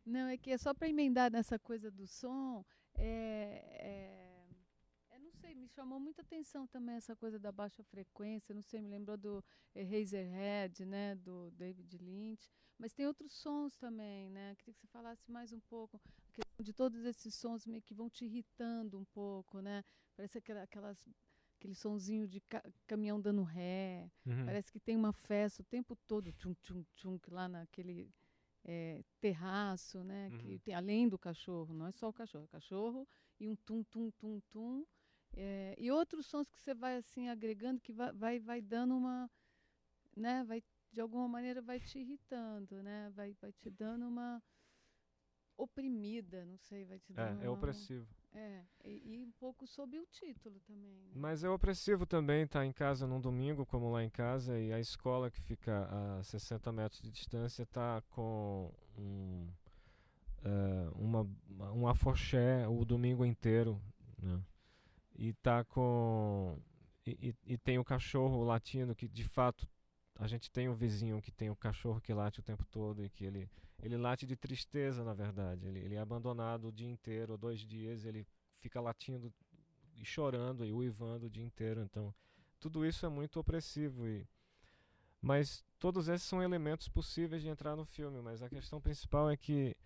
Não, é que é só para emendar nessa coisa do som, não sei, me chamou muita atenção também essa coisa da baixa frequência, não sei, me lembrou do Eraserhead, né, do David Lynch, mas tem outros sons também, né, queria que você falasse mais um pouco de todos esses sons meio que vão te irritando um pouco, né, parece aquele sonzinho de caminhão dando ré, parece que tem uma festa o tempo todo, tchum, tchum, tchum, lá naquele terraço, né? Que tem, além do cachorro, não é só o cachorro e um tum, tum, tum, tum. E outros sons que você vai assim agregando que vai dando uma, né? De alguma maneira vai te irritando, né? Vai te dando uma oprimida, não sei, vai te dando é opressivo. E um pouco sob o título também, né? Mas é opressivo também estar em casa num domingo, como lá em casa, e a escola que fica a 60 metros de distância está com um afoxé o domingo inteiro, né? E tá com e tem o cachorro latindo, que de fato a gente tem um vizinho que tem o cachorro que late o tempo todo e que ele late de tristeza, na verdade. Ele é abandonado o dia inteiro, 2 dias, ele fica latindo e chorando e uivando o dia inteiro. Então, tudo isso é muito opressivo. Mas todos esses são elementos possíveis de entrar no filme. Mas a questão principal é que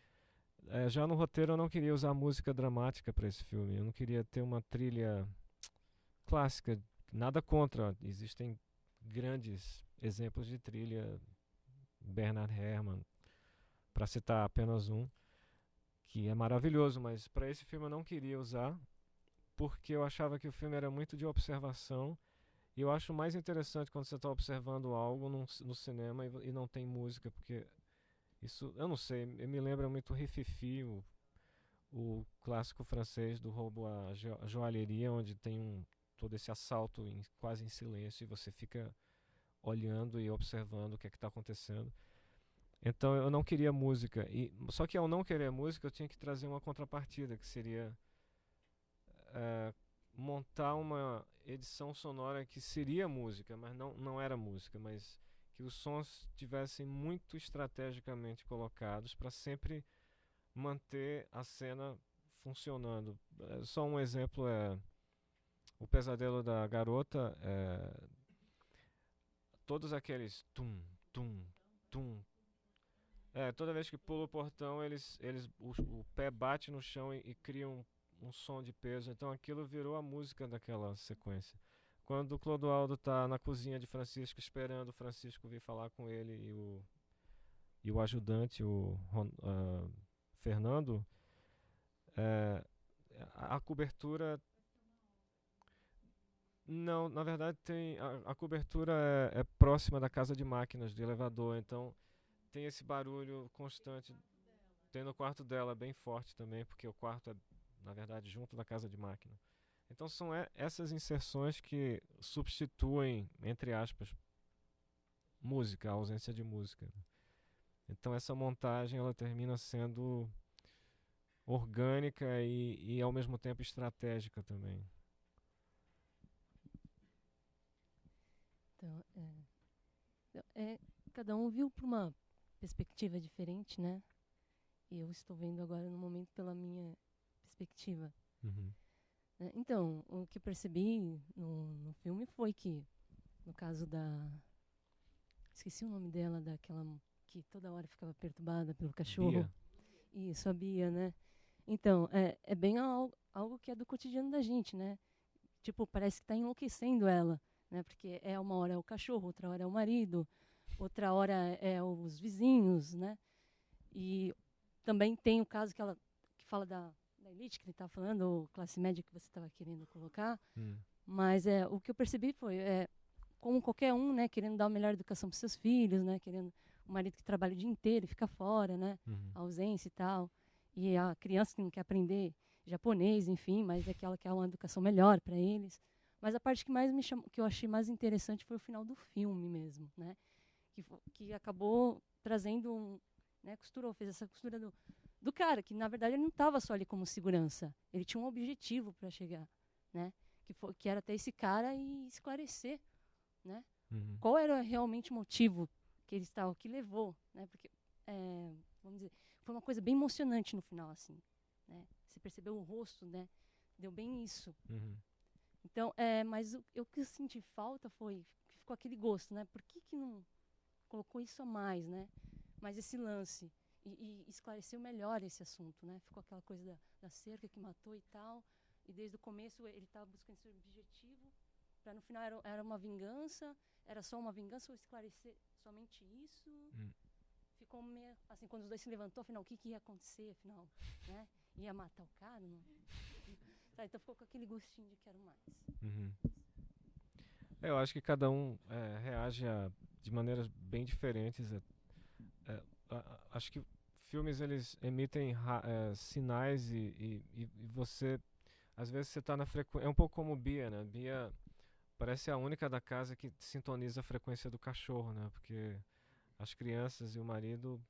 já no roteiro eu não queria usar música dramática para esse filme. Eu não queria ter uma trilha clássica. Nada contra. Existem grandes exemplos de trilha. Bernard Herrmann, para citar apenas um, que é maravilhoso, mas para esse filme eu não queria usar, porque eu achava que o filme era muito de observação, e eu acho mais interessante quando você está observando algo no cinema e não tem música, porque isso, eu não sei, me lembra muito Rififi, o clássico francês do roubo à joalheria, onde tem todo esse assalto quase em silêncio, e você fica olhando e observando o que é que está acontecendo. Então eu não queria música. Só que ao não querer música, eu tinha que trazer uma contrapartida, que seria montar uma edição sonora que seria música, mas não era música, mas que os sons estivessem muito estrategicamente colocados para sempre manter a cena funcionando. Só um exemplo é O Pesadelo da Garota. Todos aqueles tum, tum, tum. Toda vez que pula o portão, o pé bate no chão e cria um som de peso. Então aquilo virou a música daquela sequência. Quando o Clodoaldo está na cozinha de Francisco esperando o Francisco vir falar com ele e o ajudante, o Fernando, a cobertura Não, na verdade tem a cobertura é próxima da casa de máquinas, de elevador, então tem esse barulho constante. Tem no quarto dela, bem forte também, porque o quarto é, na verdade, junto da casa de máquina. Então são essas inserções que substituem, entre aspas, música, a ausência de música. Então essa montagem ela termina sendo orgânica e ao mesmo tempo estratégica também. Então, cada um viu por uma perspectiva diferente, né? E eu estou vendo agora no momento pela minha perspectiva. Uhum. Então, o que eu percebi no filme foi que, no caso da... Esqueci o nome dela, daquela que toda hora ficava perturbada pelo cachorro. Bia. Isso, a Bia, né? Então, é bem algo que é do cotidiano da gente, né? Tipo, parece que está enlouquecendo ela, né? Porque uma hora é o cachorro, outra hora é o marido, outra hora é os vizinhos, né? E também tem o caso que fala da elite, que ele está falando, ou classe média que você estava querendo colocar. Mas o que eu percebi foi, como qualquer um, né, querendo dar uma melhor educação para seus filhos, né, querendo o marido que trabalha o dia inteiro e fica fora, né, a ausência e tal, e a criança que não quer aprender japonês, enfim, mas é que ela quer uma educação melhor para eles. Mas a parte que mais me chamou, que eu achei mais interessante foi o final do filme mesmo, né, que acabou trazendo né, fez essa costura do cara, que na verdade ele não estava só ali como segurança, ele tinha um objetivo para chegar, né, que era ter esse cara e esclarecer, né, qual era realmente o motivo que ele estava, que levou, né, porque vamos dizer, foi uma coisa bem emocionante no final, assim, né, você percebeu o rosto, né, deu bem isso. Então, mas o que eu senti falta foi que ficou aquele gosto, né, por que não colocou isso a mais, né, mas esse lance e esclareceu melhor esse assunto, né? Ficou aquela coisa da cerca que matou e tal, e desde o começo ele estava buscando esse objetivo, para no final era uma vingança, era só uma vingança ou esclarecer somente isso. Ficou meio assim, quando os dois se levantou, afinal, o que ia acontecer, afinal, né? Ia matar o cara? Não? Tá, então ficou com aquele gostinho de quero mais. Eu acho que cada um reage de maneiras bem diferentes. Acho que filmes eles emitem sinais e você às vezes você está na frequência, é um pouco como Bia, né? Bia parece a única da casa que sintoniza a frequência do cachorro, né? Porque as crianças e o marido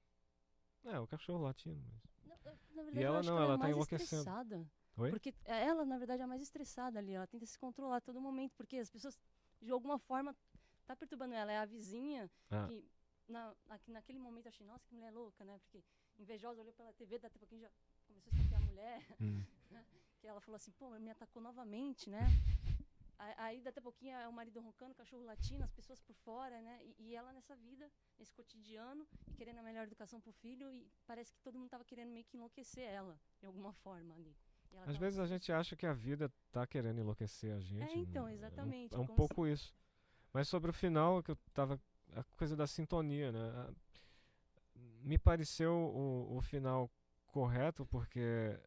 o cachorro latindo. Na verdade, e ela não, ela está enlouquecendo. Estressada. Oi? Porque ela na verdade é a mais estressada ali, ela tenta se controlar a todo momento, porque as pessoas de alguma forma tá perturbando ela, é a vizinha que naquele momento eu achei, nossa, que mulher louca, né? Porque invejosa, olhou pela TV, daqui a pouquinho já começou a esfaquear a mulher. Né? Que ela falou assim, pô, me atacou novamente, né? Aí daqui a pouquinho é o marido roncando, o cachorro latindo, as pessoas por fora, né? E ela nessa vida, nesse cotidiano, e querendo a melhor educação pro filho, e parece que todo mundo tava querendo meio que enlouquecer ela, de alguma forma ali. Às vezes a gente acha que a vida tá querendo enlouquecer a gente. Então, exatamente. É um pouco isso. Mas sobre o final, que eu tava... A coisa da sintonia, né? Me pareceu o final correto, porque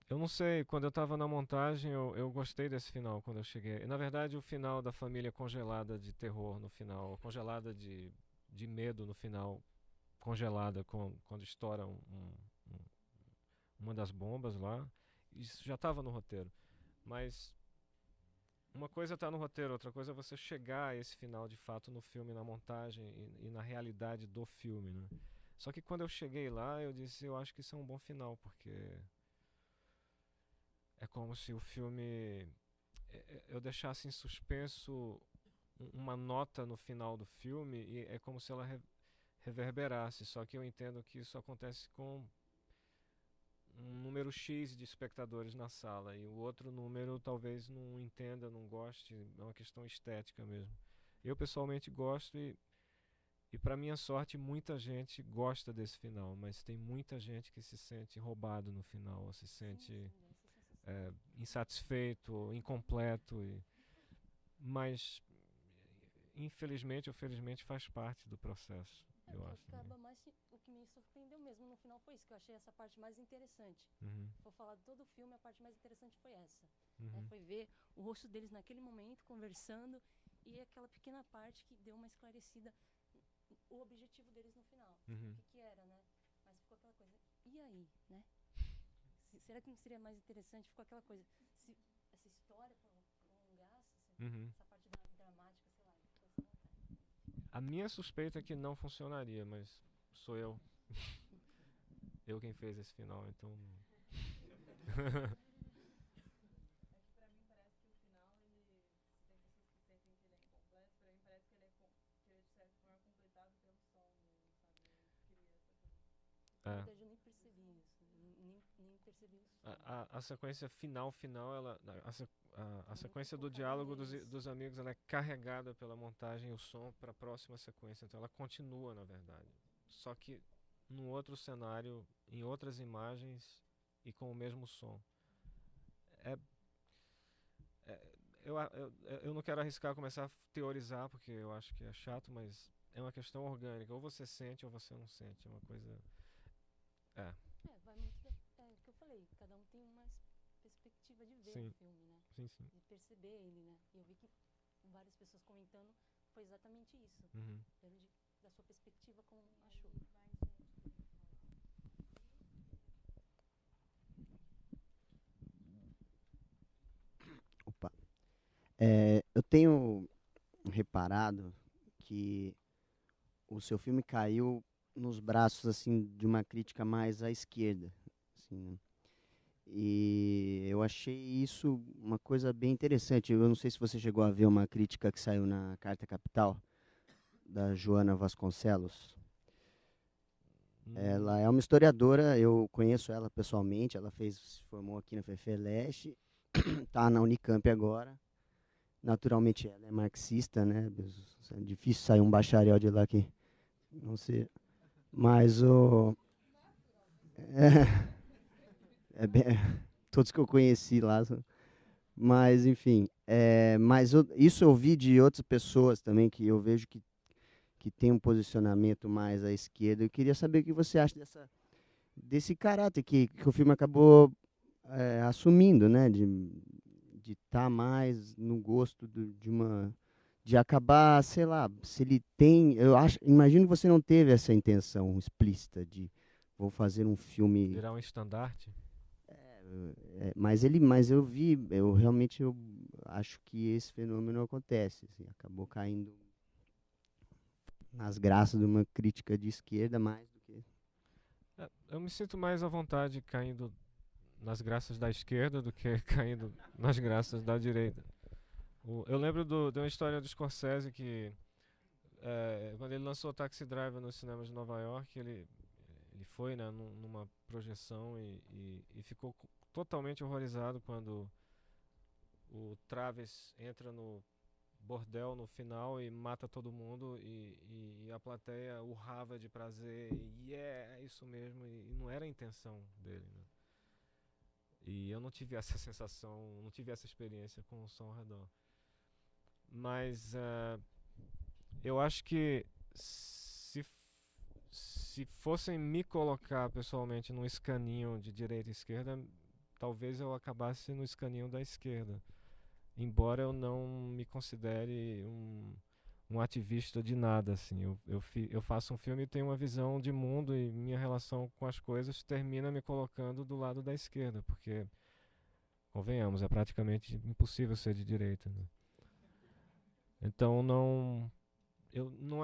eu não sei, quando eu estava na montagem eu gostei desse final quando eu cheguei. Na verdade, o final da família congelada de terror no final, congelada de medo no final, congelada quando estoura uma das bombas lá, isso já estava no roteiro. Mas uma coisa está no roteiro, outra coisa é você chegar a esse final de fato no filme, na montagem e na realidade do filme, né? Só que quando eu cheguei lá, eu disse, eu acho que isso é um bom final, porque é como se o filme eu deixasse em suspenso uma nota no final do filme e é como se ela reverberasse, só que eu entendo que isso acontece com um número X de espectadores na sala e o outro número talvez não entenda, não goste, é uma questão estética mesmo. Eu pessoalmente gosto e para minha sorte muita gente gosta desse final, mas tem muita gente que se sente roubado no final, ou se sente insatisfeito, incompleto, mas infelizmente ou felizmente faz parte do processo, eu acho. O que me surpreendeu mesmo no final foi isso, que eu achei essa parte mais interessante. Se for falar de todo o filme, a parte mais interessante foi essa. Né? Foi ver o rosto deles naquele momento, conversando, e aquela pequena parte que deu uma esclarecida, o objetivo deles no final. O que era, né? Mas ficou aquela coisa, e aí, né? Será que não seria mais interessante? Ficou aquela coisa, se essa história prolongasse, essa parte dramática, sei lá, ficou essa vontade. A minha suspeita é que não funcionaria, mas sou eu. Eu quem fez esse final, então. Eu nem percebi isso, nem percebi isso. A sequência final, a sequência do diálogo dos amigos, ela é carregada pela montagem e o som para a próxima sequência, então ela continua, na verdade. Só que num outro cenário, em outras imagens e com o mesmo som. Eu não quero arriscar começar a teorizar, porque eu acho que é chato, mas é uma questão orgânica. Ou você sente ou você não sente. É uma coisa... vai muito do que eu falei. Cada um tem uma perspectiva de ver o filme, né? Sim. De perceber ele, né? E eu vi que várias pessoas comentando foi exatamente isso. Da sua perspectiva, como achou. Opa. Eu tenho reparado que o seu filme caiu nos braços assim de uma crítica mais à esquerda, assim, né? E eu achei isso uma coisa bem interessante. Eu não sei se você chegou a ver uma crítica que saiu na Carta Capital da Joana Vasconcelos. Ela é uma historiadora, eu conheço ela pessoalmente, ela se formou aqui na FEFELESH, está na Unicamp agora. Naturalmente ela é marxista, né? É difícil sair um bacharel de lá que não sei. Mas todos que eu conheci lá. Mas, enfim. Isso eu vi de outras pessoas também, que eu vejo que tem um posicionamento mais à esquerda. Eu queria saber o que você acha desse caráter que o filme acabou assumindo, né? De estar mais no gosto de acabar, sei lá, se ele tem... imagino que você não teve essa intenção explícita de vou fazer um filme... Virar um estandarte? Mas eu realmente acho que esse fenômeno acontece, assim, acabou caindo nas graças de uma crítica de esquerda mais do que... Eu me sinto mais à vontade caindo nas graças da esquerda do que caindo nas graças da direita. Eu lembro de uma história do Scorsese que, quando ele lançou Taxi Driver nos cinemas de Nova York, ele foi, né, numa projeção e ficou totalmente horrorizado quando o Travis entra no bordel no final e mata todo mundo e a plateia urrava de prazer e é isso mesmo, e não era a intenção dele, né? E eu não tive essa sensação, não tive essa experiência com o som ao redor. Mas eu acho que se fossem me colocar pessoalmente num escaninho de direita e esquerda, talvez eu acabasse no escaninho da esquerda. Embora eu não me considere um ativista de nada, assim. Eu faço um filme e tenho uma visão de mundo e minha relação com as coisas termina me colocando do lado da esquerda, porque, convenhamos, é praticamente impossível ser de direita, né? Então não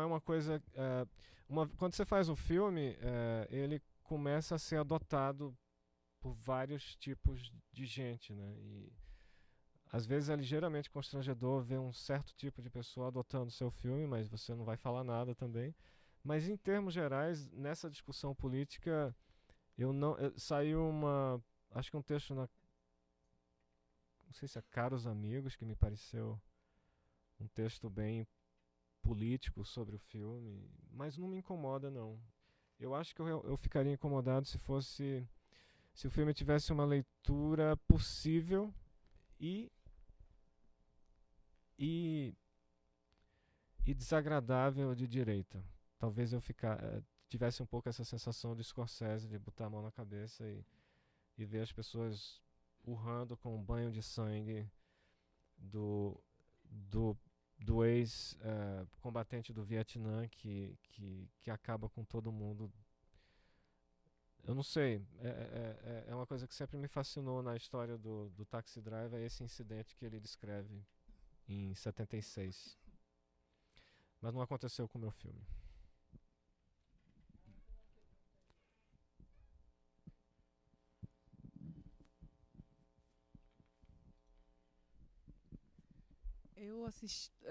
é uma coisa... quando você faz um filme, ele começa a ser adotado por vários tipos de gente, né? E às vezes é ligeiramente constrangedor ver um certo tipo de pessoa adotando seu filme, mas você não vai falar nada também. Mas em termos gerais, nessa discussão política, saiu acho que um texto não sei se é Caros Amigos, que me pareceu um texto bem político sobre o filme, mas não me incomoda, não. Eu acho que eu ficaria incomodado se o filme tivesse uma leitura possível e desagradável de direita. Talvez eu tivesse um pouco essa sensação do Scorsese, de botar a mão na cabeça e ver as pessoas urrando com um banho de sangue do ex-combatente do Vietnã que acaba com todo mundo. Eu não sei, é uma coisa que sempre me fascinou na história do Taxi Driver, esse incidente que ele descreve em 76. Mas não aconteceu com o meu filme. Eu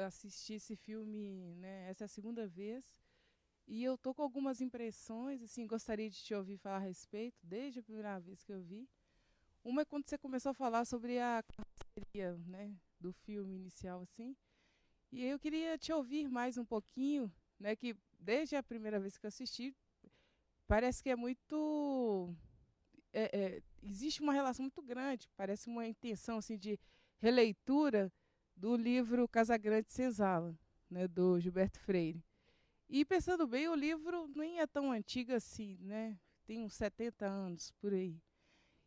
assisti esse filme, né? Essa é a segunda vez. E eu tô com algumas impressões, assim, gostaria de te ouvir falar a respeito, desde a primeira vez que eu vi. Uma é quando você começou a falar sobre a carroceria, né, do filme inicial, assim. E eu queria te ouvir mais um pouquinho, né, que desde a primeira vez que eu assisti, parece que é muito... existe uma relação muito grande, parece uma intenção, assim, de releitura do livro Casagrande Senzala, né, do Gilberto Freire. E pensando bem, o livro nem é tão antigo assim, né? Tem uns 70 anos por aí.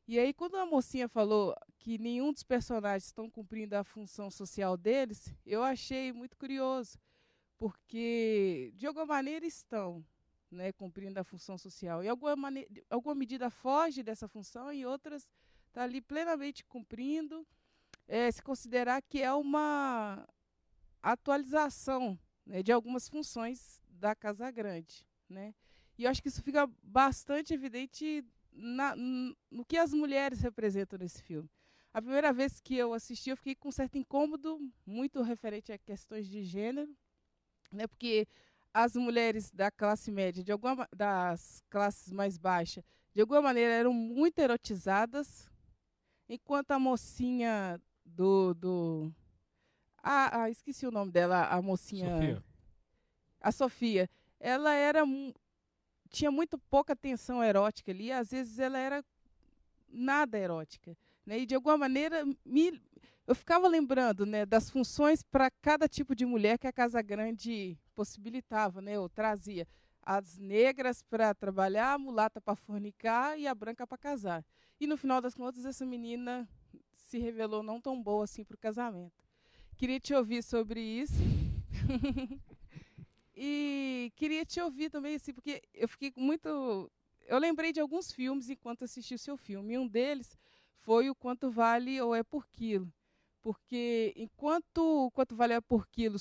E aí, quando a mocinha falou que nenhum dos personagens estão cumprindo a função social deles, eu achei muito curioso, porque de alguma maneira estão, né, cumprindo a função social. Em alguma medida foge dessa função e outras está ali plenamente cumprindo. Se considerar que é uma atualização, né, de algumas funções da Casa Grande, né? E eu acho que isso fica bastante evidente no que as mulheres representam nesse filme. A primeira vez que eu assisti, eu fiquei com um certo incômodo, muito referente a questões de gênero, né? Porque as mulheres da classe média, das classes mais baixas, de alguma maneira eram muito erotizadas, enquanto a mocinha esqueci o nome dela, a mocinha... Sofia. A Sofia, ela tinha muito pouca tensão erótica ali, às vezes ela era nada erótica, né? E de alguma maneira eu ficava lembrando, né, das funções para cada tipo de mulher que a Casa Grande possibilitava, né, ou trazia as negras para trabalhar, a mulata para fornicar e a branca para casar. E no final das contas essa menina se revelou não tão boa assim para o casamento. Queria te ouvir sobre isso. E queria te ouvir também, assim, porque eu fiquei muito... Eu lembrei de alguns filmes enquanto assisti o seu filme. E um deles foi o Quanto Vale ou É por Quilo. Porque enquanto Quanto Vale ou É por Quilo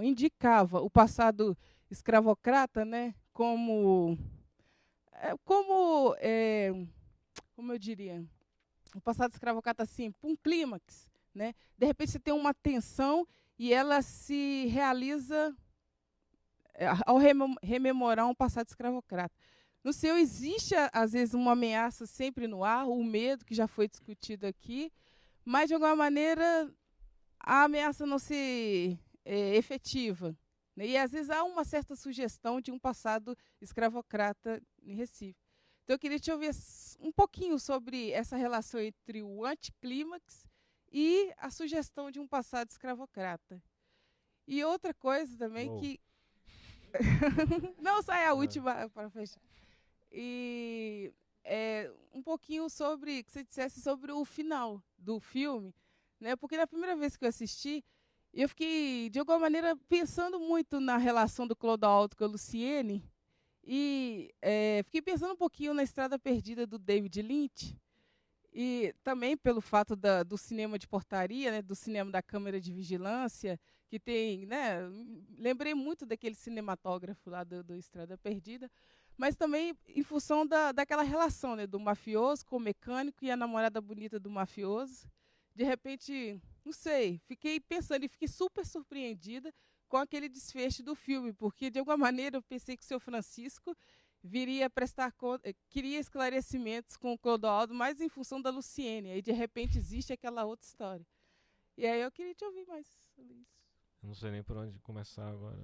indicava o passado escravocrata, né, como eu diria, o passado escravocrata assim, um clímax, né? De repente você tem uma tensão e ela se realiza ao rememorar um passado escravocrata. No seu existe, às vezes, uma ameaça sempre no ar, o medo, que já foi discutido aqui, mas, de alguma maneira, a ameaça não se efetiva, né? E, às vezes, há uma certa sugestão de um passado escravocrata em Recife. Então, eu queria te ouvir um pouquinho sobre essa relação entre o anticlímax e a sugestão de um passado escravocrata. E outra coisa também que... Não, sai a última para fechar. E um pouquinho sobre, que você dissesse sobre o final do filme, né? Porque na primeira vez que eu assisti, eu fiquei, de alguma maneira, pensando muito na relação do Clodoaldo com a Luciene, e fiquei pensando um pouquinho na Estrada Perdida do David Lynch, e também pelo fato do cinema de portaria, né, do cinema da câmera de vigilância, que tem, né, lembrei muito daquele cinematógrafo lá do Estrada Perdida, mas também em função daquela relação, né, do mafioso com o mecânico e a namorada bonita do mafioso. De repente, não sei, fiquei pensando e fiquei super surpreendida com aquele desfecho do filme, porque de alguma maneira eu pensei que o seu Francisco viria prestar conta, queria esclarecimentos com o Clodoaldo, mas em função da Luciene. Aí, de repente, existe aquela outra história. E aí eu queria te ouvir mais sobre isso. Eu não sei nem por onde começar agora.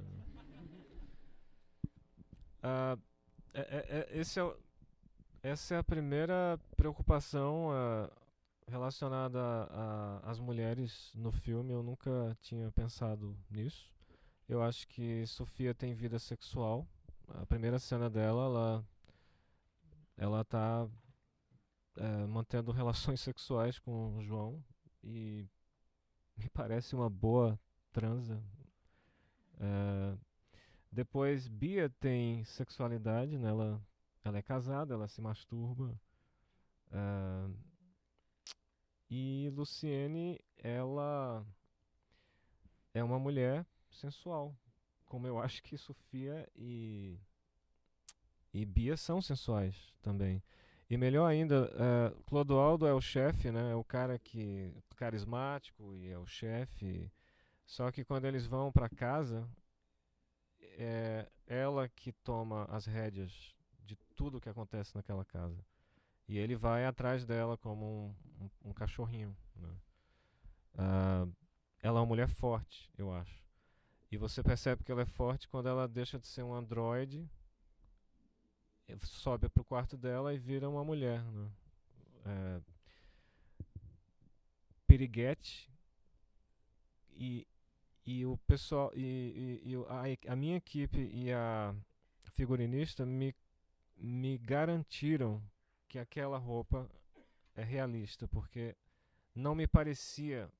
Essa é a primeira preocupação relacionada às mulheres no filme. Eu nunca tinha pensado nisso. Eu acho que Sofia tem vida sexual, a primeira cena dela, ela tá mantendo relações sexuais com o João e me parece uma boa transa. Depois, Bia tem sexualidade, né? Ela é casada, ela se masturba. E Luciene, ela é uma mulher sensual, como eu acho que Sofia e Bia são sensuais também. E melhor ainda, Clodoaldo é o chefe, né? É o cara carismático e é o chefe. Só que quando eles vão para casa, é ela que toma as rédeas de tudo que acontece naquela casa. E ele vai atrás dela como um cachorrinho, né? Ela é uma mulher forte, eu acho. E você percebe que ela é forte quando ela deixa de ser um androide, sobe pro quarto dela e vira uma mulher, né? Piriguete e o pessoal a minha equipe e a figurinista me garantiram que aquela roupa é realista, porque não me parecia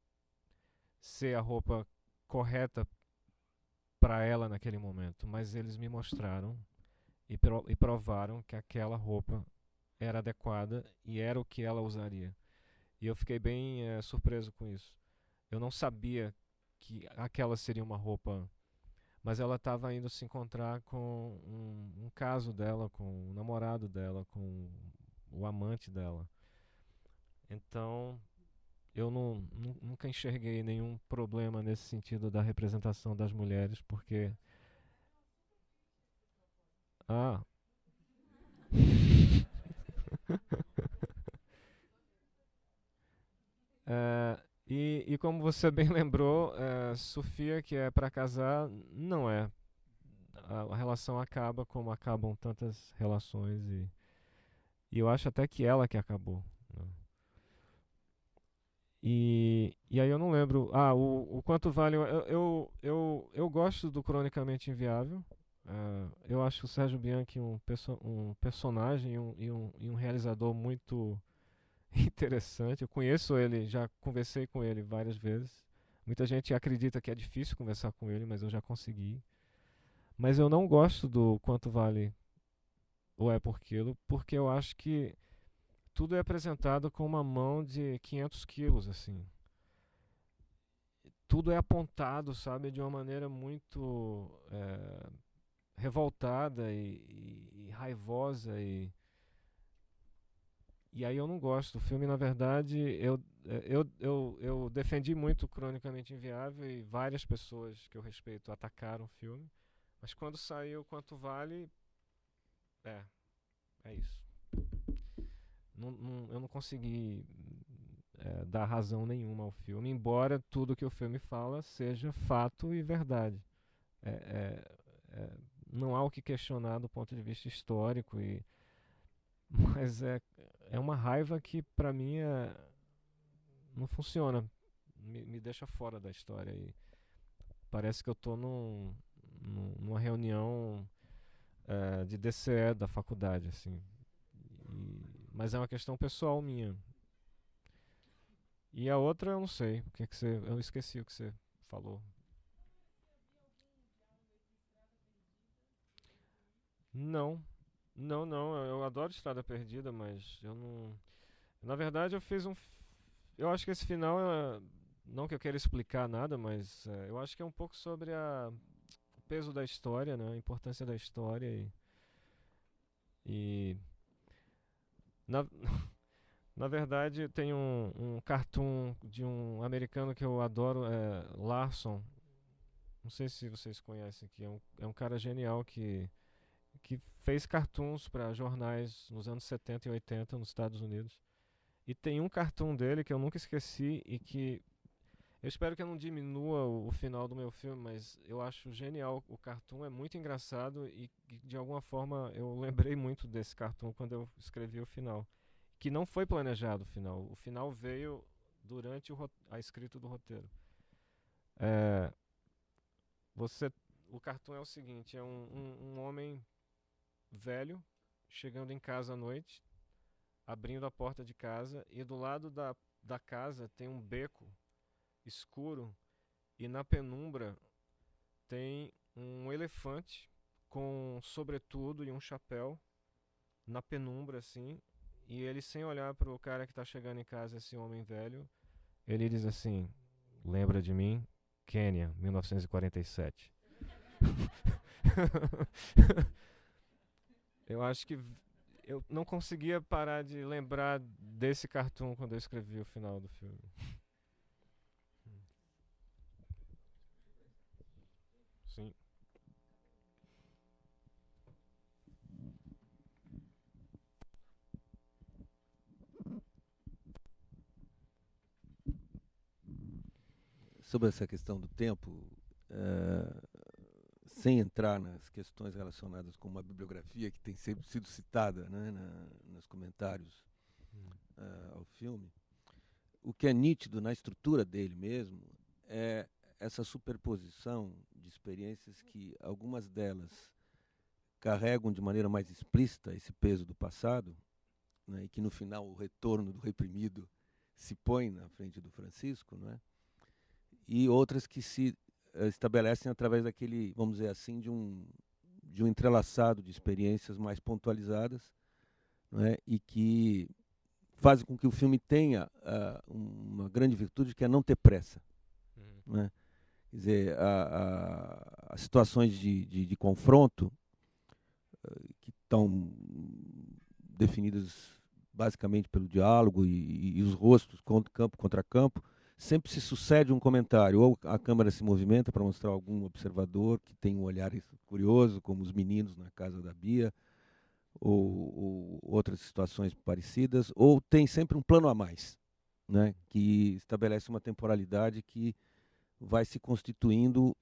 ser a roupa correta para ela naquele momento, mas eles me mostraram e provaram que aquela roupa era adequada e era o que ela usaria. E eu fiquei bem surpreso com isso. Eu não sabia que aquela seria uma roupa, mas ela estava indo se encontrar com um caso dela, com o namorado dela, com o amante dela. Então, eu nunca enxerguei nenhum problema nesse sentido da representação das mulheres, porque... E como você bem lembrou, Sofia, que é para casar, não é. A relação acaba como acabam tantas relações e eu acho até que ela que acabou, né? E aí eu não lembro. O quanto vale. Eu gosto do Cronicamente Inviável. Eu acho o Sérgio Bianchi um personagem e um realizador muito interessante. Eu conheço ele, já conversei com ele várias vezes. Muita gente acredita que é difícil conversar com ele, mas eu já consegui. Mas eu não gosto do Quanto Vale o É por Quilo, porque eu acho que tudo é apresentado com uma mão de 500 quilos, assim. Tudo é apontado, sabe, de uma maneira muito revoltada e raivosa e aí eu não gosto. O filme, na verdade, eu defendi muito Cronicamente Inviável e várias pessoas que eu respeito atacaram o filme. Mas quando saiu Quanto Vale, é isso. Eu não consegui dar razão nenhuma ao filme, embora tudo que o filme fala seja fato e verdade. Não há o que questionar do ponto de vista histórico, mas é uma raiva que para mim não funciona, me deixa fora da história e parece que eu estou numa reunião de DCE da faculdade, assim. Mas é uma questão pessoal minha. E a outra eu não sei, eu esqueci o que você falou. Não, eu adoro Estrada Perdida, mas eu não... Na verdade eu fiz eu acho que esse final, não que eu queira explicar nada, mas eu acho que é um pouco sobre o peso da história, né? A importância da história e na verdade tem um cartoon de um americano que eu adoro, Larson. Não sei se vocês conhecem aqui, é um cara genial que fez cartoons para jornais nos anos 70 e 80 nos Estados Unidos. E tem um cartoon dele que eu nunca esqueci e que eu espero que eu não diminua o final do meu filme, mas eu acho genial. O cartoon é muito engraçado e de alguma forma eu lembrei muito desse cartoon quando eu escrevi o final. Que não foi planejado o final. O final veio durante a escrita do roteiro. O cartoon é o seguinte, é um homem velho chegando em casa à noite, abrindo a porta de casa, e do lado da casa tem um beco escuro, e na penumbra tem um elefante com um sobretudo e um chapéu na penumbra, assim, e ele, sem olhar para o cara que está chegando em casa, esse homem velho, ele diz assim: lembra de mim? Quênia, 1947. Eu acho que eu não conseguia parar de lembrar desse cartoon quando eu escrevi o final do filme. Sim. Sobre essa questão do tempo, sem entrar nas questões relacionadas com uma bibliografia que tem sempre sido citada, né, nos comentários ao filme, o que é nítido na estrutura dele mesmo é essa superposição de experiências que algumas delas carregam de maneira mais explícita esse peso do passado, né, e que no final o retorno do reprimido se põe na frente do Francisco, né, e outras que se estabelecem através daquele, vamos dizer assim, de um entrelaçado de experiências mais pontualizadas, né, e que fazem com que o filme tenha uma grande virtude, que é não ter pressa. Né? Quer dizer, as situações de confronto, que estão definidas basicamente pelo diálogo e os rostos campo contra campo, sempre se sucede um comentário, ou a câmera se movimenta para mostrar algum observador que tem um olhar curioso, como os meninos na casa da Bia, ou outras situações parecidas, ou tem sempre um plano a mais, né, que estabelece uma temporalidade que vai se constituindo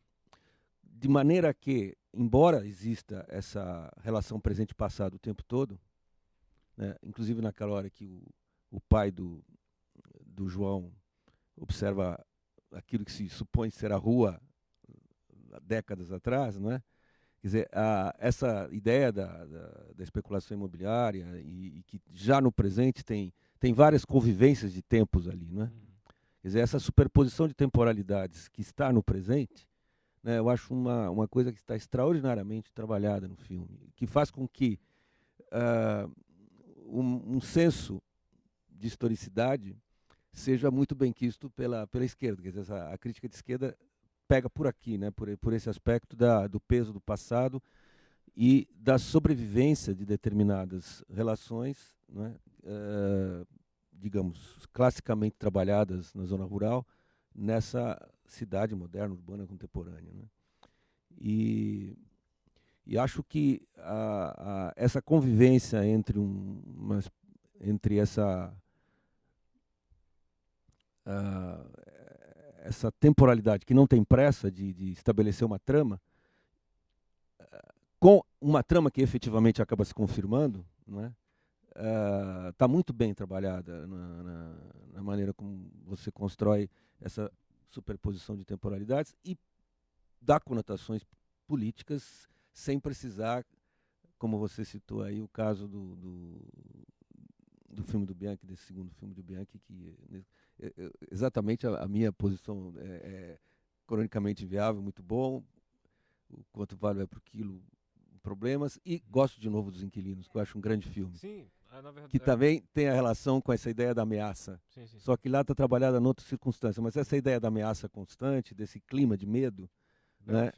de maneira que, embora exista essa relação presente-passado o tempo todo, né, inclusive naquela hora que o pai do João observa aquilo que se supõe ser a rua há décadas atrás, não é? Quer dizer, essa ideia da especulação imobiliária e que já no presente tem várias convivências de tempos ali, não é? Quer dizer, essa superposição de temporalidades que está no presente, né, eu acho uma coisa que está extraordinariamente trabalhada no filme, que faz com que um senso de historicidade seja muito bem quisto pela esquerda. Quer dizer, a crítica de esquerda pega por aqui, né, por esse aspecto do peso do passado e da sobrevivência de determinadas relações, né, digamos, classicamente trabalhadas na zona rural, nessa cidade moderna, urbana, contemporânea. Né? E acho que essa convivência entre essa temporalidade que não tem pressa de estabelecer uma trama, com uma trama que efetivamente acaba se confirmando, né? Está muito bem trabalhada na maneira como você constrói essa superposição de temporalidades e dá conotações políticas sem precisar, como você citou aí, o caso do filme do Bianchi, desse segundo filme do Bianchi, que exatamente a minha posição é cronicamente viável, muito bom, o quanto vale por quilo, problemas, e gosto de novo dos Inquilinos, que eu acho um grande filme. Sim, na verdade, que também tem a relação com essa ideia da ameaça. Sim. Só que lá está trabalhada em outras circunstâncias. Mas essa ideia da ameaça constante, desse clima de medo, né,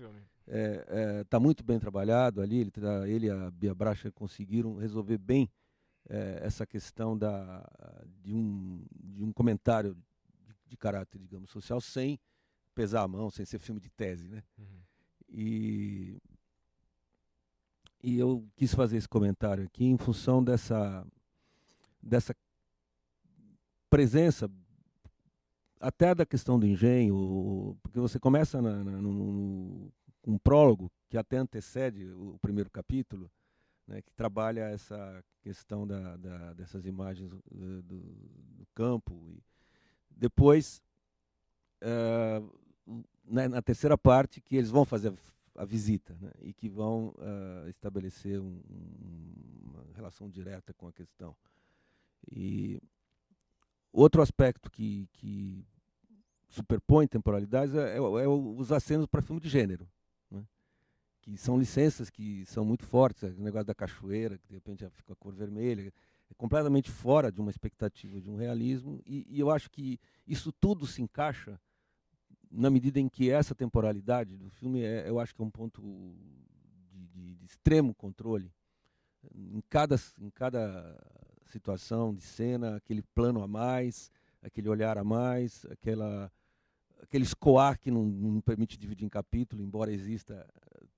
tá muito bem trabalhado ali. Ele e a Bia Bracha conseguiram resolver bem essa questão de um comentário de caráter, digamos, social, sem pesar a mão, sem ser filme de tese, né? E eu quis fazer esse comentário aqui em função dessa presença, até da questão do engenho, porque você começa com um prólogo que até antecede o primeiro capítulo, né, que trabalha essa questão dessas imagens do campo. E depois, na terceira parte, que eles vão fazer a visita, né? E que vão estabelecer uma relação direta com a questão. E outro aspecto que superpõe temporalidades é os acenos para filme de gênero, né? Que são licenças que são muito fortes, o negócio da cachoeira, que de repente já fica a cor vermelha, é completamente fora de uma expectativa de um realismo, e eu acho que isso tudo se encaixa na medida em que essa temporalidade do filme, eu acho que é um ponto de extremo controle. Em cada situação de cena, aquele plano a mais, aquele olhar a mais, aquele escoar que não permite dividir em capítulo, embora exista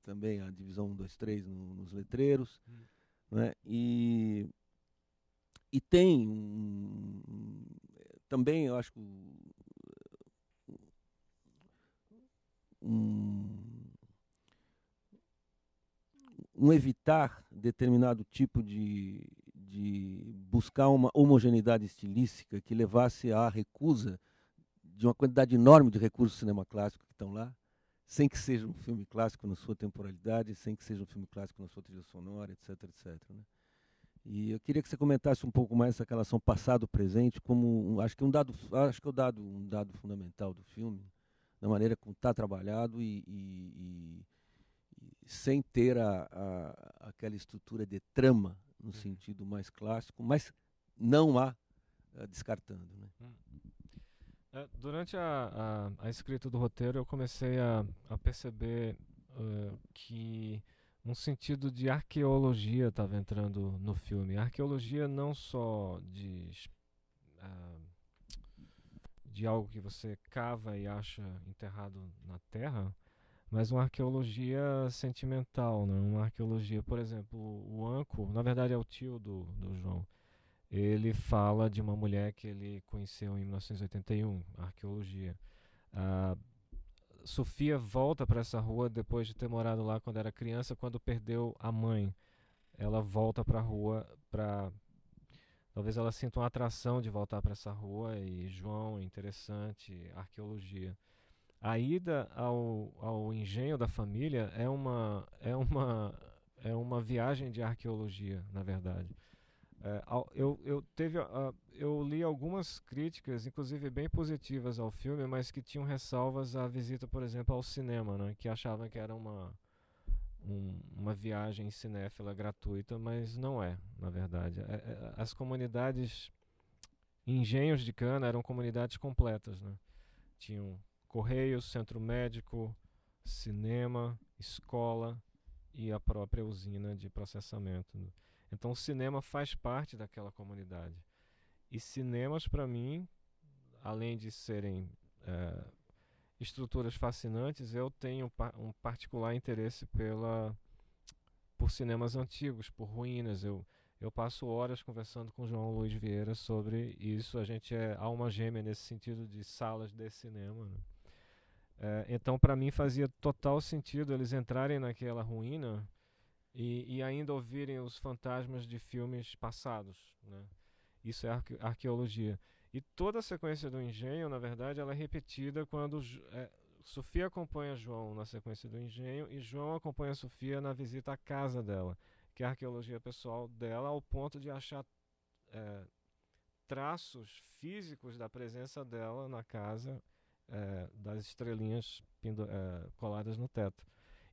também a divisão 1, 2, 3 nos letreiros. Né? E tem também, eu acho que um evitar determinado tipo de buscar uma homogeneidade estilística que levasse à recusa de uma quantidade enorme de recursos do cinema clássico que estão lá, sem que seja um filme clássico na sua temporalidade, sem que seja um filme clássico na sua trilha sonora, etc, etc. Né? E eu queria que você comentasse um pouco mais essa relação passado-presente, como acho que é um dado fundamental do filme, da maneira como está trabalhado e sem ter aquela estrutura de trama no sentido mais clássico, mas não há descartando. Né? Durante a escrita do roteiro, eu comecei a perceber que um sentido de arqueologia estava entrando no filme. Arqueologia não só de algo que você cava e acha enterrado na terra, mas uma arqueologia sentimental, né? Uma arqueologia, por exemplo, o Anco, na verdade é o tio do João, ele fala de uma mulher que ele conheceu em 1981, arqueologia. Sofia volta para essa rua depois de ter morado lá quando era criança, quando perdeu a mãe. Ela volta para a rua para... Talvez ela sinta uma atração de voltar para essa rua, e João é interessante, arqueologia. A ida ao engenho da família é uma viagem de arqueologia, na verdade. Eu li algumas críticas, inclusive bem positivas ao filme, mas que tinham ressalvas à visita, por exemplo, ao cinema, né, que achavam que era uma viagem cinéfila gratuita, mas não é, na verdade. As comunidades engenhos de cana eram comunidades completas, né? Tinham correios, centro médico, cinema, escola e a própria usina de processamento. Então o cinema faz parte daquela comunidade. E cinemas, para mim, além de serem estruturas fascinantes, eu tenho um particular interesse por cinemas antigos, por ruínas. Eu passo horas conversando com o João Luiz Vieira sobre isso. A gente é alma gêmea nesse sentido de salas de cinema, né? Então, para mim, fazia total sentido eles entrarem naquela ruína e ainda ouvirem os fantasmas de filmes passados, né? Isso é arqueologia. E toda a sequência do engenho, na verdade, ela é repetida quando Sofia acompanha João na sequência do engenho e João acompanha Sofia na visita à casa dela, que é a arqueologia pessoal dela, ao ponto de achar traços físicos da presença dela na casa, das estrelinhas coladas no teto,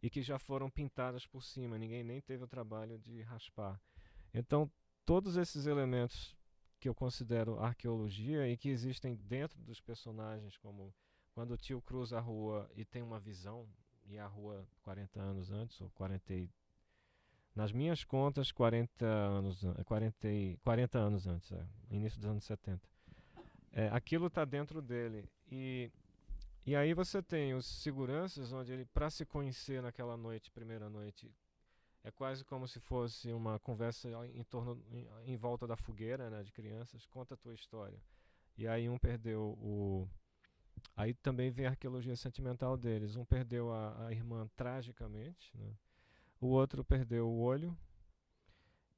e que já foram pintadas por cima, ninguém nem teve o trabalho de raspar. Então, todos esses elementos que eu considero arqueologia e que existem dentro dos personagens, como quando o tio cruza a rua e tem uma visão, e a rua 40 anos antes, ou 40, nas minhas contas, 40 anos antes, início dos anos 70. Aquilo está dentro dele. E aí você tem os seguranças, onde ele, para se conhecer naquela noite, primeira noite, é quase como se fosse uma conversa em volta da fogueira, né, de crianças, conta a tua história. E aí um perdeu Aí também vem a arqueologia sentimental deles. Um perdeu a irmã tragicamente, né? O outro perdeu o olho.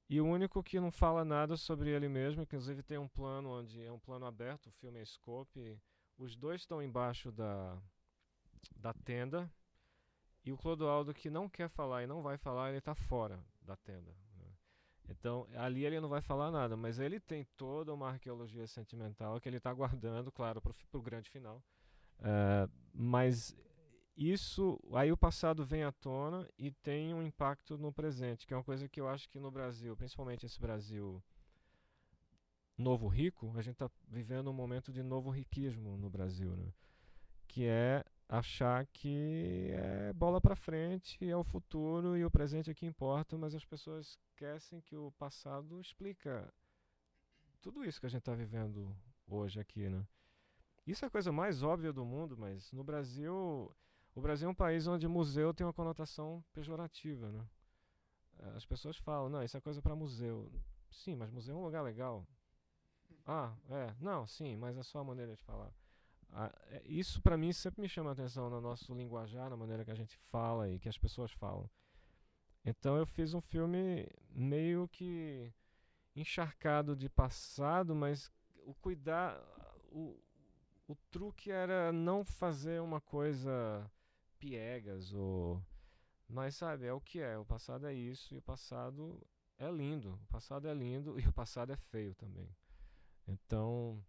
E o único que não fala nada sobre ele mesmo, inclusive tem um plano onde é um plano aberto, o filme é scope, os dois estão embaixo da tenda, E o Clodoaldo, que não quer falar e não vai falar, ele está fora da tenda. Né? Então, ali ele não vai falar nada, mas ele tem toda uma arqueologia sentimental que ele está guardando, claro, para o grande final. Mas isso, aí o passado vem à tona e tem um impacto no presente, que é uma coisa que eu acho que no Brasil, principalmente esse Brasil novo rico, a gente está vivendo um momento de novo riquismo no Brasil, né? Que é achar que é bola para frente, é o futuro e o presente é que importa, mas as pessoas esquecem que o passado explica tudo isso que a gente está vivendo hoje aqui, né? Isso é a coisa mais óbvia do mundo, mas no Brasil, o Brasil é um país onde museu tem uma conotação pejorativa, né? As pessoas falam, não, isso é coisa para museu. Sim, mas museu é um lugar legal. Não, sim, mas é só a maneira de falar. Isso para mim sempre me chama a atenção no nosso linguajar, na maneira que a gente fala e que as pessoas falam. Então eu fiz um filme meio que encharcado de passado, mas o truque era não fazer uma coisa piegas, mas sabe, é o que é. O passado é isso e o passado é lindo. O passado é lindo e o passado é feio também. Então,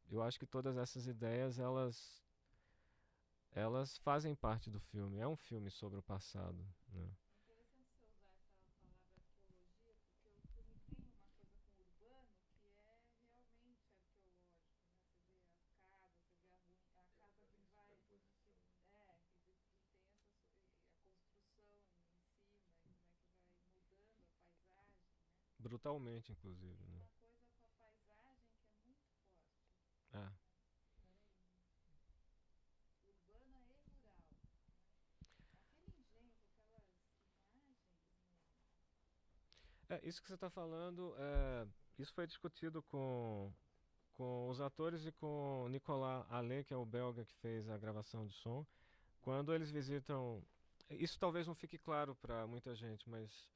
eu acho que todas essas ideias, elas fazem parte do filme. É um filme sobre o passado, né? Brutalmente, inclusive, né? Isso que você está falando, isso foi discutido com os atores e com Nicolas Allais, que é o belga que fez a gravação de som. Quando eles visitam... Isso talvez não fique claro para muita gente, mas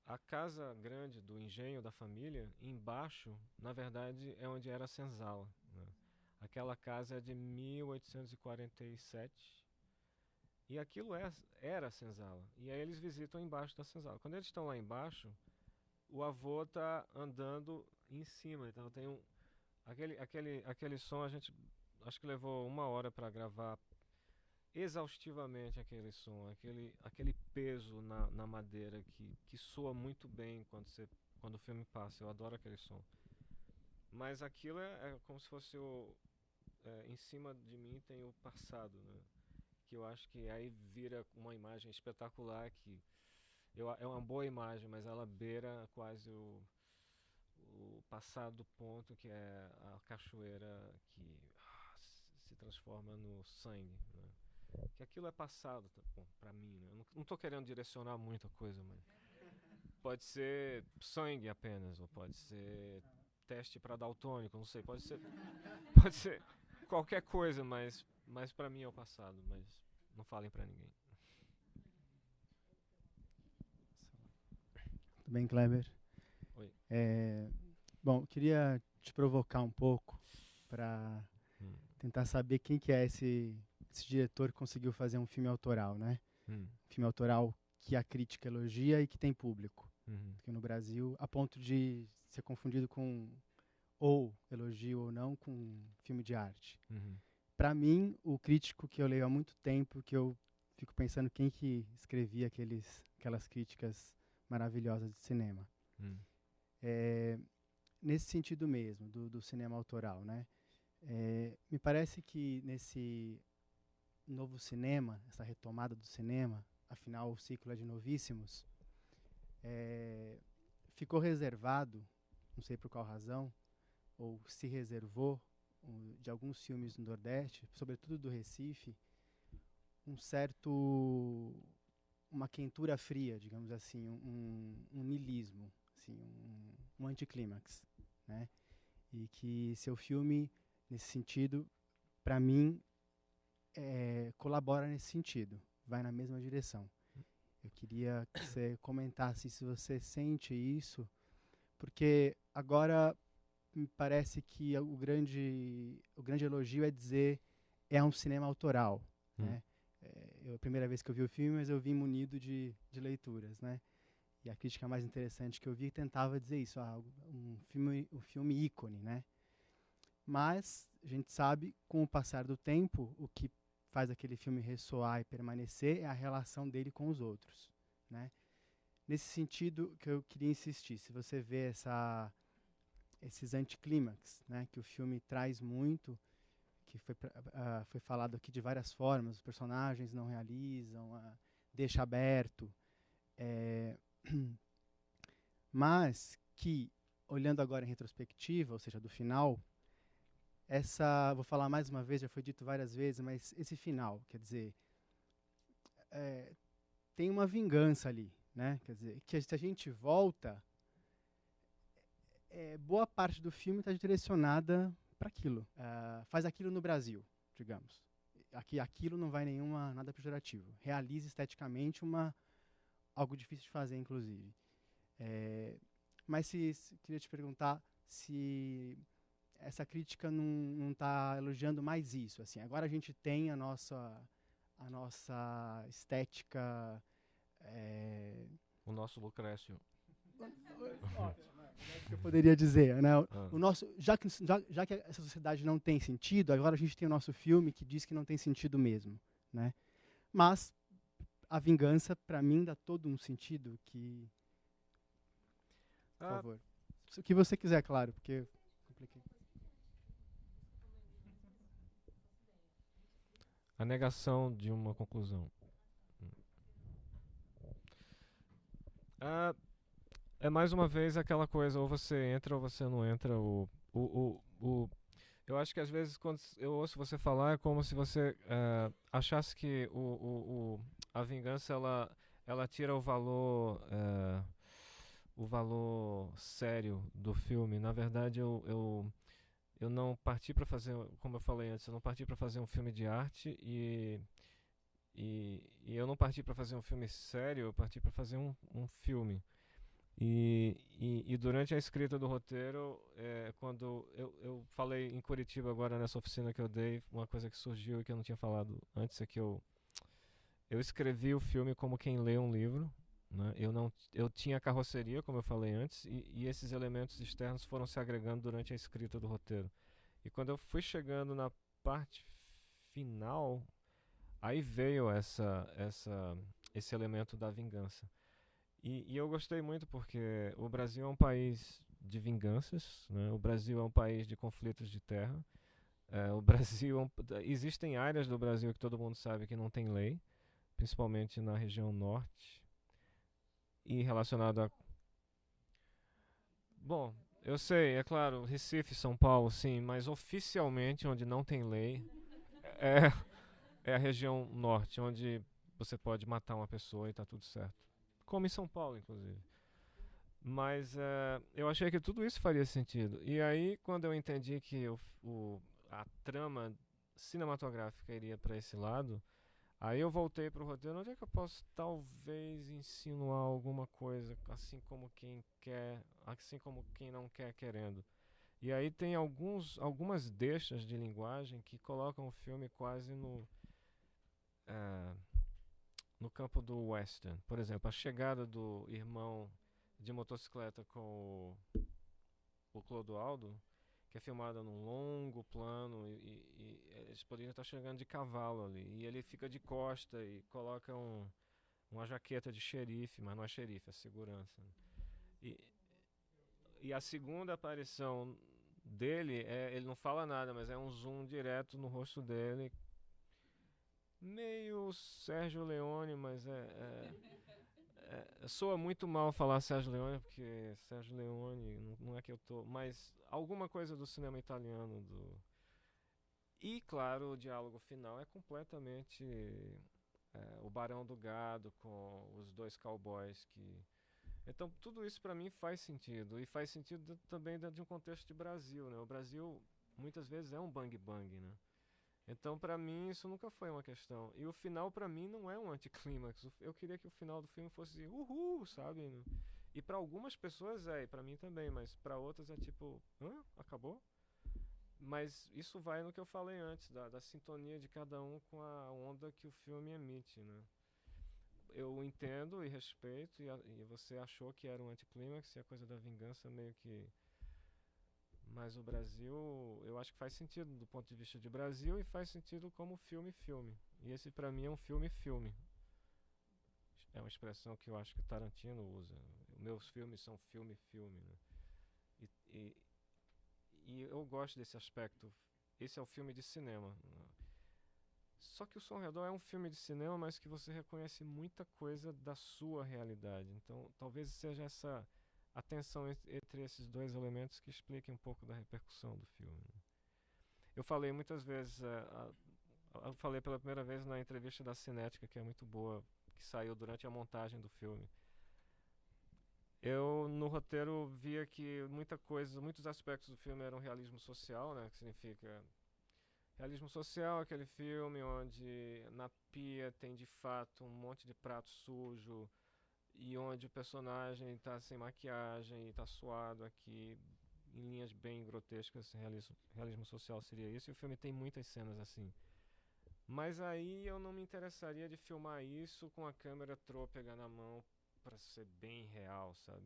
a casa grande do engenho da família, embaixo, na verdade, é onde era a senzala, né? Aquela casa é de 1847 e aquilo era a senzala. E aí eles visitam embaixo da senzala. Quando eles estão lá embaixo, o avô está andando em cima. Então tem aquele som, a gente acho que levou 1 hora para gravar exaustivamente aquele som, aquele peso na madeira que soa muito bem quando o filme passa. Eu adoro aquele som. Mas aquilo é como se fosse em cima de mim tem o passado, né? Que eu acho que aí vira uma imagem espetacular que é uma boa imagem, mas ela beira quase o passado do ponto, que é a cachoeira que se transforma no sangue, né? Que aquilo é passado, bom, pra mim, né? Eu não tô querendo direcionar muita coisa, mas pode ser sangue apenas, ou pode ser teste para daltônico, não sei, pode ser qualquer coisa, mas pra mim é o passado, mas não falem pra ninguém. Tudo bem, Kleber? Oi. Bom, eu queria te provocar um pouco para tentar saber quem que é esse diretor que conseguiu fazer um filme autoral, né? Filme autoral que a crítica elogia e que tem público. Aqui no Brasil, a ponto de ser confundido com ou elogio ou não com filme de arte. Para mim, o crítico que eu leio há muito tempo, que eu fico pensando quem que escrevia aquelas críticas maravilhosas de cinema. Nesse sentido mesmo, do cinema autoral, né? Me parece que nesse novo cinema, essa retomada do cinema, afinal o ciclo é de novíssimos, ficou reservado, não sei por qual razão, ou se reservou de alguns filmes do Nordeste, sobretudo do Recife, uma quentura fria, digamos assim, um niilismo, assim, um anticlímax, né? E que seu filme, nesse sentido, para mim, colabora nesse sentido, vai na mesma direção. Eu queria que você comentasse se você sente isso, porque agora me parece que o grande elogio é dizer é um cinema autoral, né? a primeira vez que eu vi o filme, mas eu vim munido de leituras, né? E a crítica mais interessante que eu vi tentava dizer isso, um filme ícone, né? Mas a gente sabe, com o passar do tempo, o que faz aquele filme ressoar e permanecer é a relação dele com os outros, né? Nesse sentido que eu queria insistir, se você vê esses anticlímax, né, que o filme traz muito, que foi falado aqui de várias formas, os personagens não realizam, deixa aberto, mas que, olhando agora em retrospectiva, ou seja, do final, vou falar mais uma vez, já foi dito várias vezes, mas esse final, quer dizer, tem uma vingança ali, né? Quer dizer, que se a gente volta, boa parte do filme está direcionada para aquilo. Faz aquilo no Brasil, digamos. Aquilo não vai nada pejorativo. Realiza esteticamente algo difícil de fazer, inclusive. Mas queria te perguntar se essa crítica não está elogiando mais isso. Assim, agora a gente tem a nossa estética. O nosso Lucrécio. Que eu poderia dizer, né? O nosso, já que essa sociedade não tem sentido, agora a gente tem o nosso filme que diz que não tem sentido mesmo, né? Mas a vingança, para mim, dá todo um sentido que... Por favor. O que você quiser, claro, porque... Compliquei. A negação de uma conclusão. É mais uma vez aquela coisa, ou você entra ou você não entra. Eu acho que às vezes quando eu ouço você falar é como se você achasse que a vingança ela tira o valor sério do filme. Na verdade, eu não parti para fazer, como eu falei antes, eu não parti para fazer um filme de arte e eu não parti para fazer um filme sério, eu parti para fazer um filme. E durante a escrita do roteiro, quando eu falei em Curitiba agora nessa oficina que eu dei, uma coisa que surgiu e que eu não tinha falado antes é que eu escrevi o filme como quem lê um livro, né? Eu tinha carroceria, como eu falei antes, e esses elementos externos foram se agregando durante a escrita do roteiro. E quando eu fui chegando na parte final, aí veio esse elemento da vingança. E eu gostei muito porque o Brasil é um país de vinganças, né? O Brasil é um país de conflitos de terra. O Brasil existem áreas do Brasil que todo mundo sabe que não tem lei, principalmente na região norte. E relacionado a... Bom, eu sei, é claro, Recife, São Paulo, sim, mas oficialmente onde não tem lei é a região norte, onde você pode matar uma pessoa e tá tudo certo. Como em São Paulo, inclusive. Mas eu achei que tudo isso faria sentido. E aí, quando eu entendi que a trama cinematográfica iria para esse lado, aí eu voltei para o roteiro. Onde é que eu posso talvez insinuar alguma coisa, assim como quem quer, assim como quem não quer querendo? E aí tem algumas deixas de linguagem que colocam o filme quase no campo do western. Por exemplo, a chegada do irmão de motocicleta com o Clodoaldo, que é filmada num longo plano, e eles poderiam estar chegando de cavalo ali, e ele fica de costa e coloca uma jaqueta de xerife, mas não é xerife, é segurança. E a segunda aparição dele, ele não fala nada, mas é um zoom direto no rosto dele, meio Sérgio Leone, mas soa muito mal falar Sérgio Leone, porque Sérgio Leone não é que eu tô, mas alguma coisa do cinema italiano. E claro, o diálogo final é completamente o Barão do Gado com os dois cowboys então tudo isso para mim faz sentido, e faz sentido também dentro de um contexto de Brasil, né? O Brasil muitas vezes é um bang bang, né? Então, pra mim, isso nunca foi uma questão. E o final, pra mim, não é um anticlímax. Eu queria que o final do filme fosse uhul, sabe? E pra algumas pessoas e pra mim também, mas pra outras é tipo, hã? Acabou? Mas isso vai no que eu falei antes, da sintonia de cada um com a onda que o filme emite, né? Eu entendo e respeito, e você achou que era um anticlímax e a coisa da vingança meio que... Mas o Brasil, eu acho que faz sentido do ponto de vista de Brasil e faz sentido como filme. E esse pra mim é um filme. É uma expressão que eu acho que Tarantino usa. Meus filmes são filme, né? E eu gosto desse aspecto. Esse é o filme de cinema. Só que o Som ao Redor é um filme de cinema, mas que você reconhece muita coisa da sua realidade. Então, talvez seja essa a tensão entre esses dois elementos que expliquem um pouco da repercussão do filme. Eu falei muitas vezes, eu falei pela primeira vez na entrevista da Cinética, que é muito boa, que saiu durante a montagem do filme. Eu, no roteiro, via que muitos aspectos do filme eram realismo social, né? Que significa... Realismo social, aquele filme onde na pia tem de fato um monte de prato sujo e onde o personagem está sem maquiagem e está suado aqui, em linhas bem grotescas. Realismo social seria isso, e o filme tem muitas cenas assim. Mas aí eu não me interessaria de filmar isso com a câmera trôpega na mão para ser bem real, sabe?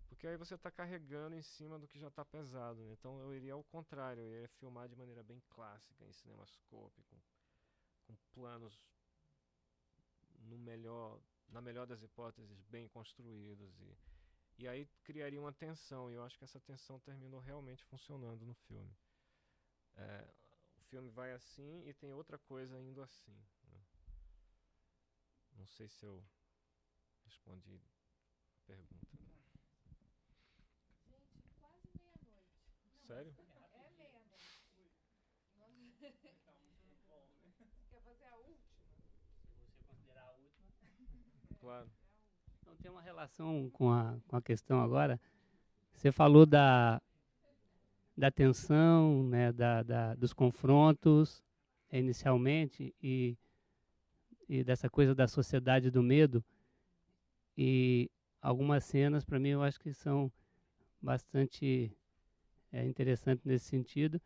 Porque aí você está carregando em cima do que já está pesado, né? Então eu iria ao contrário, eu iria filmar de maneira bem clássica, em cinemascope, com planos na melhor das hipóteses, bem construídos. E aí criaria uma tensão, e eu acho que essa tensão terminou realmente funcionando no filme. O filme vai assim e tem outra coisa indo assim, né? Não sei se eu respondi a pergunta. Sério? É meia-noite. Quer fazer a última? Se você considerar a última. Claro. Então tem uma relação com a questão agora. Você falou da tensão, né, dos confrontos inicialmente e dessa coisa da sociedade do medo. E algumas cenas, para mim, eu acho que são bastante... interessante nesse sentido,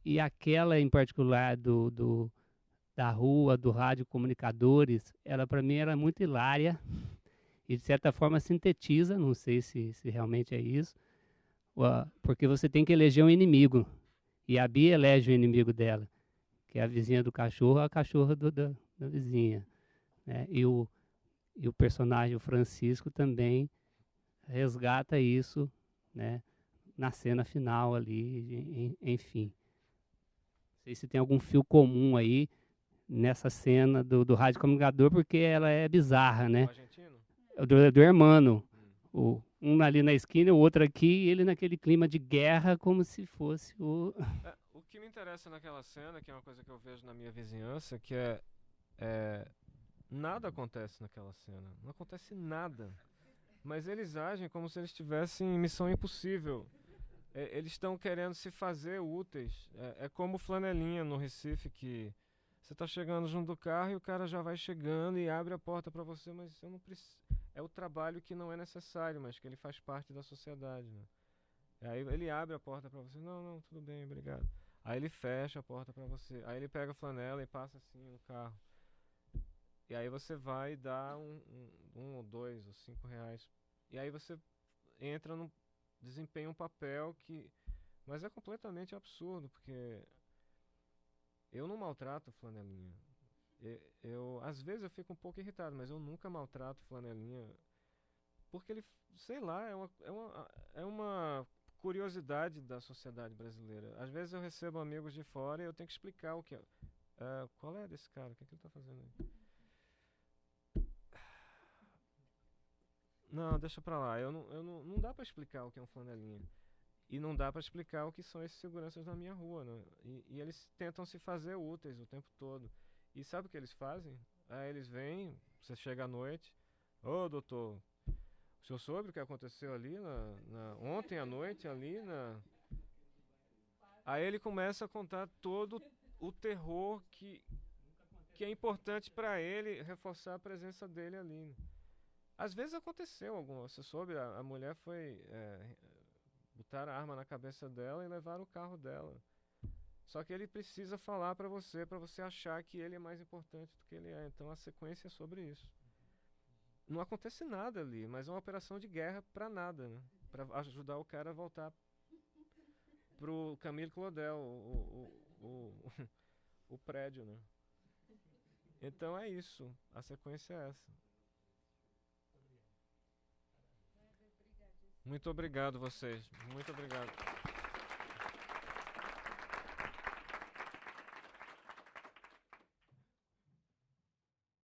e aquela em particular da rua, do rádio comunicadores, ela para mim era muito hilária e de certa forma sintetiza, não sei se realmente é isso, porque você tem que eleger um inimigo, e a Bia elege o inimigo dela, que é a vizinha do cachorro, a cachorra da vizinha, né? E o personagem, o Francisco, também resgata isso, né, na cena final ali, enfim. Não sei se tem algum fio comum aí nessa cena do rádio comunicador, porque ela é bizarra, né? O argentino? Do Hermano. Um ali na esquina, o outro aqui, e ele naquele clima de guerra, como se fosse o... O que me interessa naquela cena, que é uma coisa que eu vejo na minha vizinhança, que nada acontece naquela cena. Não acontece nada. Mas eles agem como se eles estivessem em Missão Impossível. Eles estão querendo se fazer úteis. É como flanelinha no Recife, que você está chegando junto do carro e o cara já vai chegando e abre a porta para você, mas eu não preciso. É o trabalho que não é necessário, mas que ele faz parte da sociedade, né? Aí ele abre a porta para você. Não, tudo bem, obrigado. Aí ele fecha a porta para você. Aí ele pega a flanela e passa assim no carro. E aí você vai dar um ou dois ou 5 reais. E aí você entra desempenha um papel que... Mas é completamente absurdo, porque eu não maltrato flanelinha. Às vezes eu fico um pouco irritado, mas eu nunca maltrato flanelinha. Porque ele, sei lá, é uma curiosidade da sociedade brasileira. Às vezes eu recebo amigos de fora e eu tenho que explicar o que é. Qual é desse cara? O que ele está fazendo aí? Não, deixa pra lá. Não dá pra explicar o que é um flanelinha. E não dá pra explicar o que são esses seguranças na minha rua, né? E eles tentam se fazer úteis o tempo todo. E sabe o que eles fazem? Aí eles vêm, você chega à noite. Ô, doutor, o senhor soube o que aconteceu ali ontem à noite ali na... Aí ele começa a contar todo o terror que é importante pra ele reforçar a presença dele ali, né? Às vezes aconteceu você soube, a mulher foi... botaram a arma na cabeça dela e levaram o carro dela. Só que ele precisa falar para você achar que ele é mais importante do que ele é. Então a sequência é sobre isso. Não acontece nada ali, mas é uma operação de guerra para nada, né? Para ajudar o cara a voltar pro Camille Claudel, o prédio, né? Então é isso. A sequência é essa. Muito obrigado vocês. Muito obrigado.